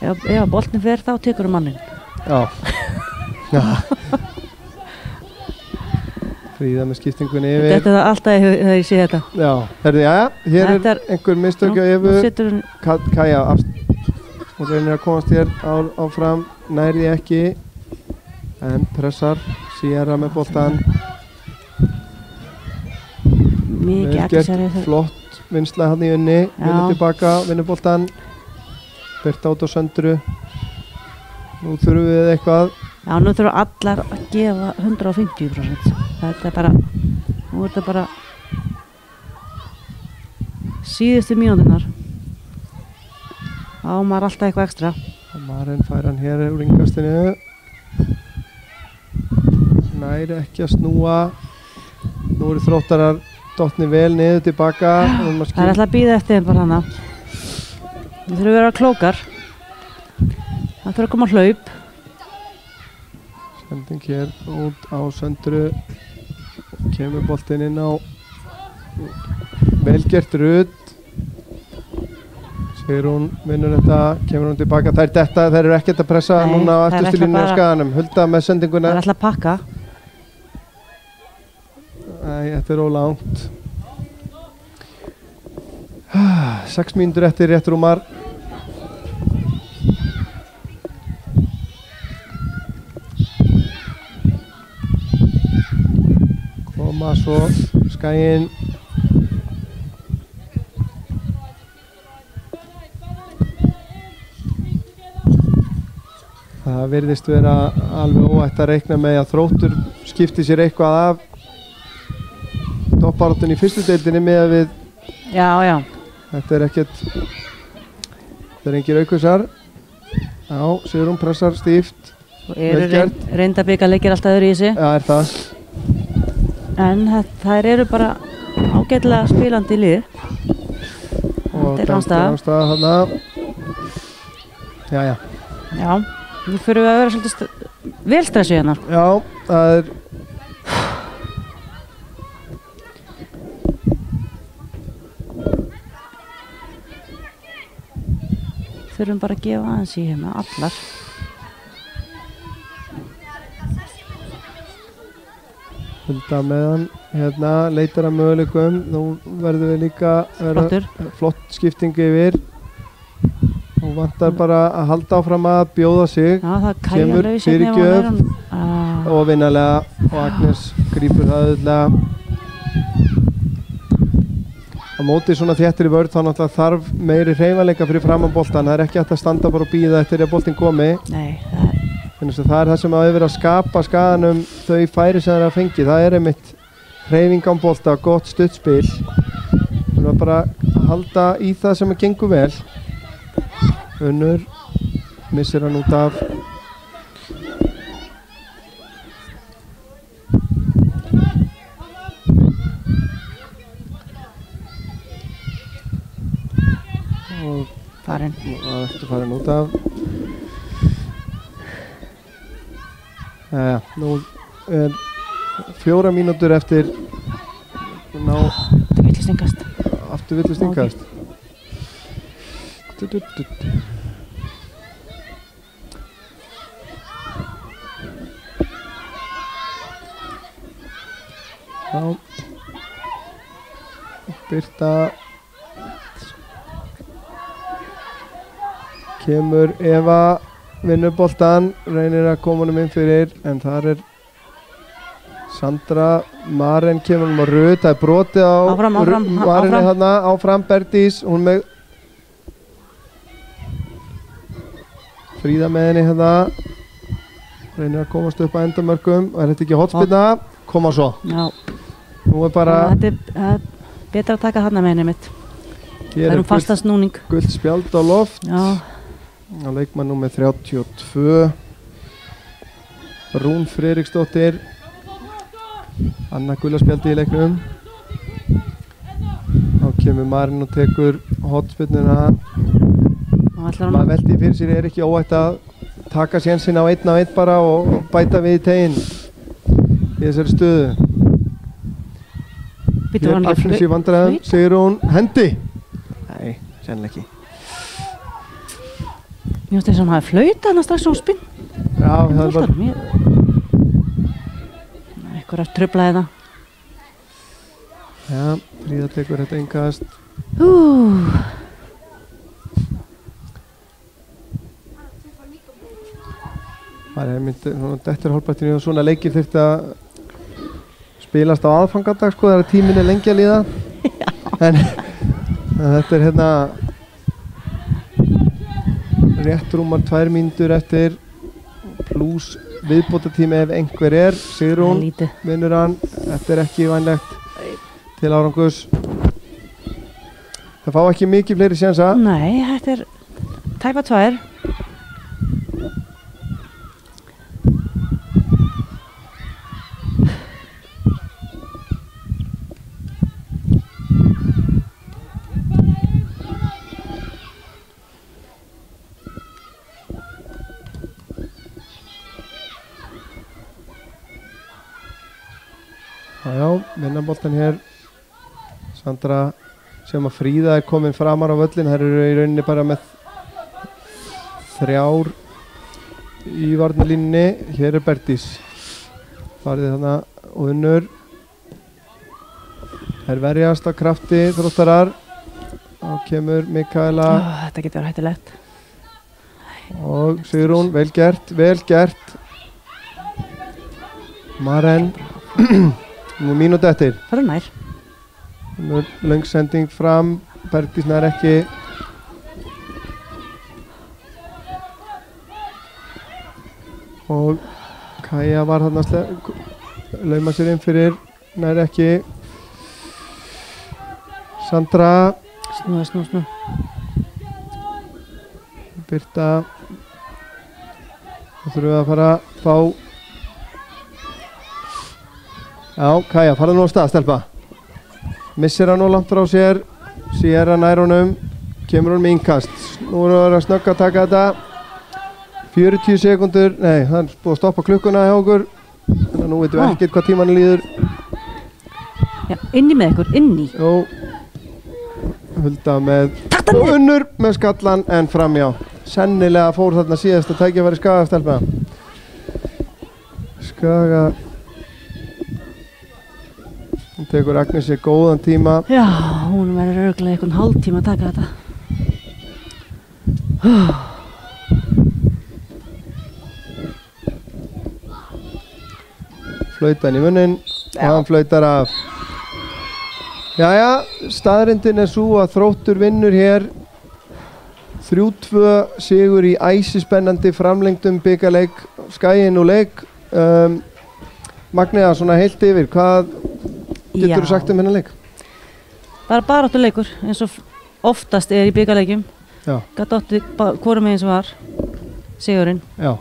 Ef boltinn fer þá tekur mannin. Já. Já. Fríða með skiptingunni yfir. Þetta er alltaf þegar ég sé þetta. Já, hér er einhver mistök á Evu. Kaja og reynir að komast hér áfram, nærði ekki, en pressar Sierra með boltan. Mikið aggressív. Flott vinsla hann í unni, vinnur tilbaka, vinnur boltan, Birta út á Söndru. Nú þurfum við eitthvað. Já, nú þurfum allar að gefa 150%. Þetta er bara, nú er þetta bara síðustu mínúturnar. Þá maður alltaf eitthvað ekstra. Maren fær hann hér úr innkastinu. Næri ekki að snúa. Nú eru Þróttarar dottni vel niður tilbaka. Það er alltaf að bíða eftir þeim bara hana. Við þurfum að vera klókar. Það þurfum að koma hlaup. Sending hér út á Söndru. Kemur boltinn inn á velgert Rut. Sigrún vinnur þetta, kemur hún tilbaka. Þær eru ekkert að pressa núna á afturstýlinu á Skaganum. Hulda með sendinguna. Það er alltaf að pakka. Æ, þetta er ólangt. 6 mínútur eftir rétt rúmar. Koma svo Skaginn. Það virðist vera alveg óætt að reikna með að Þróttur skipti sér eitthvað af toppbaráttunni í fyrstu deildinni með að við. Já. Þetta er ekkert, þetta er engir aukusar. Já, Sigrún pressar stíft. Reyndabika leikir alltaf öðru í sig. Já, er það. En þær eru bara ágætlega spilandi lið. Þetta er ránstað þarna. Já. Já, nú fyrir við að vera svolítið vel stressuð hérna. Já, það er. Þurfum bara að gefa aðeins í hérna, allar. Hulda með hann, hérna, leitar að möguleikum. Nú verðum við líka flott skiptingu yfir. Hún vantar bara að halda áfram að bjóða sig. Já, það kemur fyrirgjöf og vinnalega og Agnes grípur það auðvitað. Á móti svona þéttri vörð þá náttúrulega þarf meiri hreyfanleika fyrir framan boltan. Það er ekki hægt að standa bara og bíða eftir að boltinn komi. Nei, það er það sem að yfir að skapa Skaganum þau færi sem það er að fengi. Það er einmitt hreyfing á bolta, gott stuttspil. Það er bara að halda í það sem að gengur vel. Unnur missir hann út af. Og farin út af. Nú er 4 mínútur eftir aftur villu stingast. Já. Birta kemur Eva, vinnur boltan, reynir að koma honum inn fyrir, en þar er Sandra. Maren kemur um að Rut, það er brotið á Maren þarna, áfram Berdís, hún með Fríða með henni hérna, reynir að komast upp að endamörkum. Er þetta ekki hotspinna? Koma svo. Já. Nú er bara þetta er betra að taka þarna með henni mitt. Það er fasta snúning. Gult spjald á loft. Já. Á leikmann númer 32. Rún Friðriksdóttir. Anna gula spjaldi í leiknum. Þá kemur Marin og tekur hotspinnuna. Maður veldi fyrir sér, ekki óætt að taka sénsinn á einn bara og bæta við í teginn í þessari stöðu. Hér Agnes í vandræðum, Sigrún hendi. Nei, sennilega ekki. Mér finnst þess að hann hafi flautað hann strax á spinn. Já, það er bara... Eitthvað er truflaði það. Já, Fríða tekur þetta innkast. Það er myndið svona dettur hálfpartinu og svona leikir þurfti að spilast á aðfangadag sko, þegar tíminn er lengi að líða. En þetta er hérna rétt rúmar 2 mínútur eftir pluss viðbótartími ef einhver er. Sigrún vinnur hann, þetta er ekki vænlegt til árangurs. Það fá ekki mikið fleiri sénsa. Nei, þetta er tæpa 2. Já, vinnaboltan hér. Sandra sem að Fríða er komin framar á völlin. Það eru í rauninni bara með 3 í varnarlínunni. Hér er Bertís. Farið þarna og Unnur. Þær verjast af krafti Þróttarar. Þá kemur Mikaela. Þetta getur verið hættulegt. Og Sigrún, vel gert, vel gert. Maren. Nú mínúti eftir. Það er nær. Löng sending fram. Bergdís nær ekki. Og Kaja var þarna lauma sér inn fyrir. Nær ekki. Sandra. Snúða. Birta. Þá þurfum við að fara að fá. Já, Kaja, farðu nú á stað, stelpa. Missir hann nú langt frá sér. Sér hann nær honum. Kemur hann með innkast. Nú erum við að snögga að taka þetta. 40 sekundur. Nei, það er búið að stoppa klukkuna hjá okkur. Þannig að nú veitum við ekkert hvað tíman líður. Já, inni með ykkur, inni. Jó. Hulda með... Og Unnur með skallan en framjá. Sennilega fór þarna síðast að tækifæri Skaga, stelpa. Skaga... Hún tekur Agnes sér góðan tíma. Já, hún verður örugglega einhvern hálftíma að taka þetta. Flautan í munnin og hann flautar af. Jæja, staðrindin er svo að Þróttur vinnur hér 3-2 sigur í æsispennandi framlengdum bikarleik. Skaginn og leik. Magnea, svona heilt yfir, hvað getur þú sagt hennar leik? Bara baráttuleikur, eins og oftast er í bikarleikjum. Já. Gat átti hvorum megin sem var sigurinn. Já.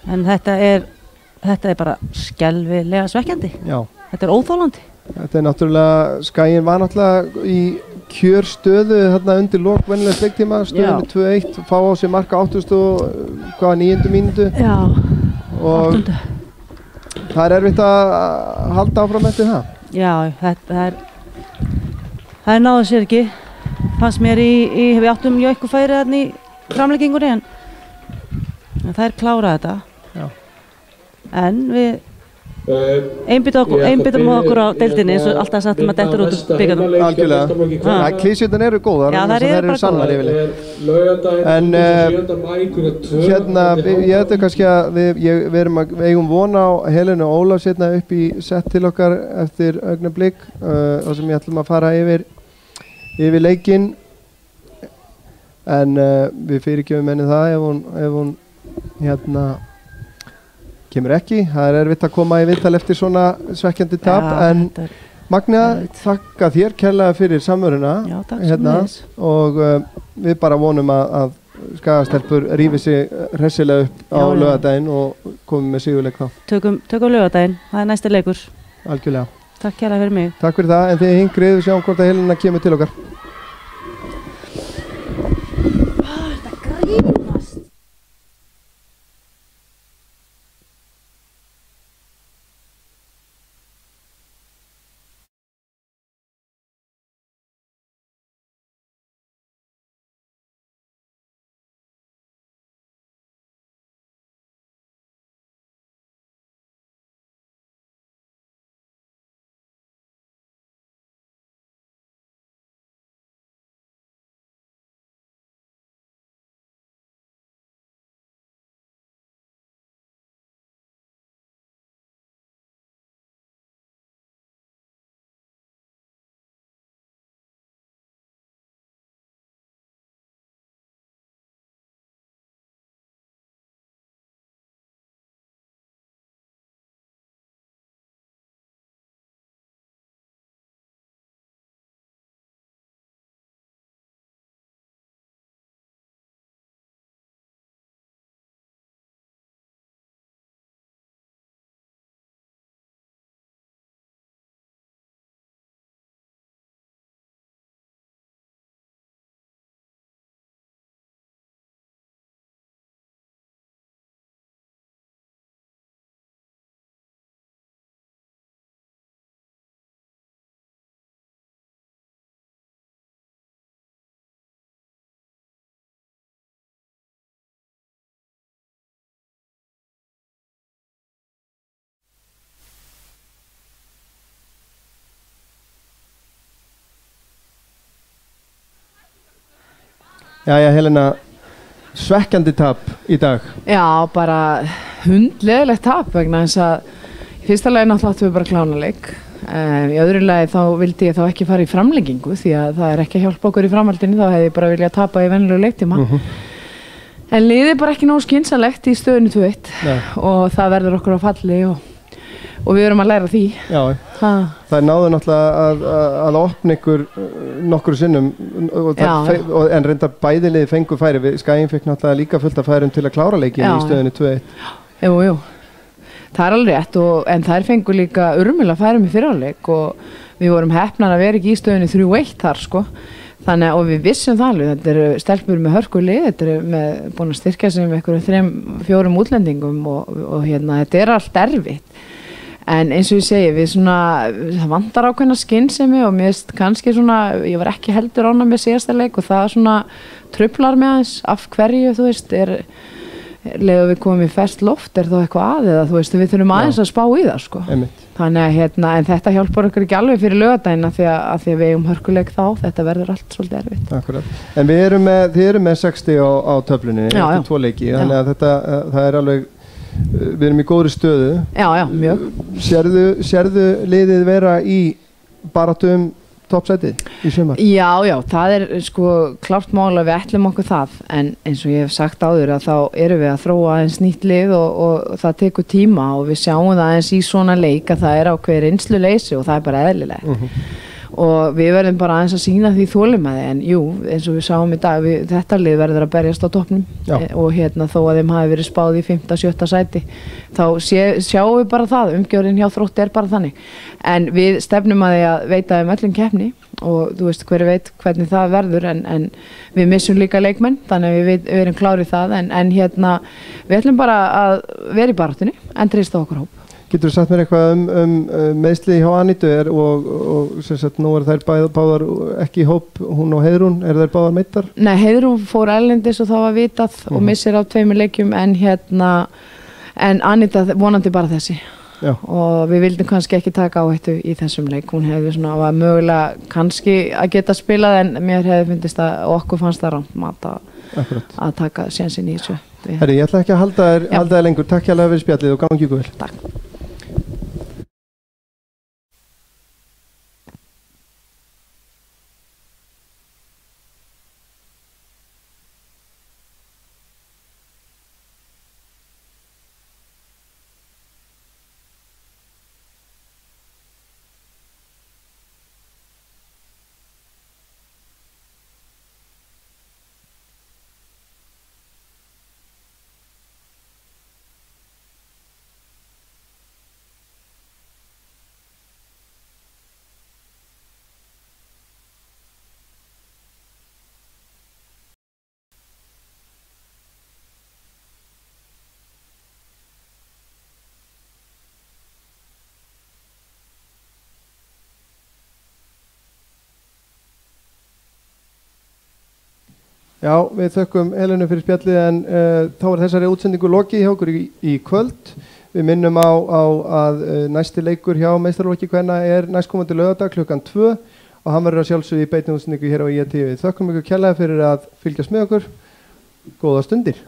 En þetta er bara skelfilega svekkjandi. Já. Þetta er óþolandi. Þetta er náttúrulega, Skaginn var náttúrulega í kjörstöðu þarna undir lok venjulegs leiktíma, stöðunni 2-1, fá á sig marka 9. mínútu. Já, 8. Það er erfitt að halda áfram eftir það. Já, það er náðu sér ekki. Fannst mér við áttum jú eitthvað færi þarna í framleggingunni en það er klárað þetta. Já. En við einbyttum okkur á deildinni eins og alltaf sattum að dettur út úr bikarnum. Algjörlega. Klísjurnar eru góðar. Já, það eru bara góðar yfirleitt. En hérna, ég þetta kannski að við eigum vona á Helenu Ólafs hérna upp í sett til okkar eftir augnablik þar sem ég ætlum að fara yfir leikinn. En við fyrirgefum henni það ef hún hérna kemur ekki. Það er erfitt að koma í viðtal eftir svona svekkjandi tap, en Magna, þakka þér kærlega fyrir samveruna. Já, takk hérna, og við bara vonum að Skagastelpur rífi sig hressilega upp á laugardaginn og komum með sigurleik þá. Tökum laugardaginn, það næsti leikur. Algjörlega. Takk kærlega fyrir mig. Takk fyrir það, en þið hingrið og sjáum hvort að Helena kemur til okkar. Þetta grínast. Jæja, Helena, svekkjandi tap í dag. Já, bara hundleðilegt tap vegna þess að í fyrsta lagi náttúrulega áttum við bara klánaleik. Í öðru lagi þá vildi ég þá ekki fara í framlengingu því að það ekki að hjálpa okkur í framhaldinu, þá hefði ég bara viljað tapa í venjulegu leiktíma. En liðið bara ekki nógu skynsamlegt í stöðunni 2-1 og það verður okkur á falli og við erum að læra því. Já, það náðu náttúrulega að opna ykkur nokkru sinnum en reyndar bæði liði fengu færi. Skaginn fekk náttúrulega líka fullt af færum til að klára leikinn í stöðunni 2-1. Jú, það alveg rétt en þær fengu líka urmulega færum í fyrirháleik og við vorum heppnar að vera ekki í stöðunni 3-1 þar sko. Þannig og við vissum það alveg, þetta eru stelpur með hörkulið, þetta eru búin að styrkja sig með einhverjum 3-4 útlendingum og hérna, þetta er allt erfitt. En eins og ég segi, það vantar ákveðna skynsemi og mér veist kannski ég var ekki heldur ánægð með síðasta leik og það truflar mig aðeins af hverju, þú veist, leið við komum í ferskt loft, þá eitthvað eða þú veist, við þurfum aðeins að spá í það, sko. Þannig að en þetta hjálpar okkur ekki alveg fyrir laugardaginn af því að við eigum hörkuleik þá, þetta verður allt svolítið erfitt. Akkurat. En þið eru með 60 á töflunni, eftir 2 leiki, þannig að það er alveg, við erum í góðri stöðu. Já, mjög. Sérðu liðið vera í baráttu toppsætið í sumar? Já, það er sko klárt mál að við ætlum okkur það en eins og ég hef sagt áður að þá erum við að þróa aðeins nýtt lið og það tekur tíma og við sjáum það aðeins í svona leik að það er ákveðið reynsluleysi og það er bara eðlilegt. Og við verðum bara aðeins að sýna því þolinmæði en jú, eins og við sáum í dag þetta lið verður að berjast á toppnum og þó að þeim hafi verið spáð í 5. og 7. sæti þá sjáum við bara það, umgjörðin hjá Þrótti er bara þannig en við stefnum að því að veita öllum keppni og þú veist hver veit hvernig það verður en við missum líka leikmenn þannig að við erum klárið það en við ætlum bara að vera í baráttunni en treysta okkur hóp. Getur þú sagt mér eitthvað meiðsli hjá Anítu og sem sagt nú þær báðar ekki í hóp, hún og Heiðrún, þær báðar meittar? Nei, Heiðrún fór erlendis og það var vitað og missir á 2 leikjum en Aníta vonandi bara þessi. Já. Og við vildum kannski ekki taka áhættu í þessum leik, hún hefði var mögulega kannski að geta spilað en mér hefði fundist og okkur fannst það rámt að taka sénsinn í þessu. Herri, ég ætla ekki að halda þér lengur, takk hérlega fyrir spjallið og gangi ykkur vel. Takk. Já, við þökkum Helenu fyrir spjallið en þá er þessari útsendingu lokið hjá okkur í kvöld. Við minnum á að næsti leikur hjá meistaraflokki kvenna næstkomandi laugardag klukkan 2 og hann verður að sjálfsögðu í beinni útsendingu hér á IATV. Þökkum ykkur kærlega fyrir að fylgjast með okkur. Góða stundir.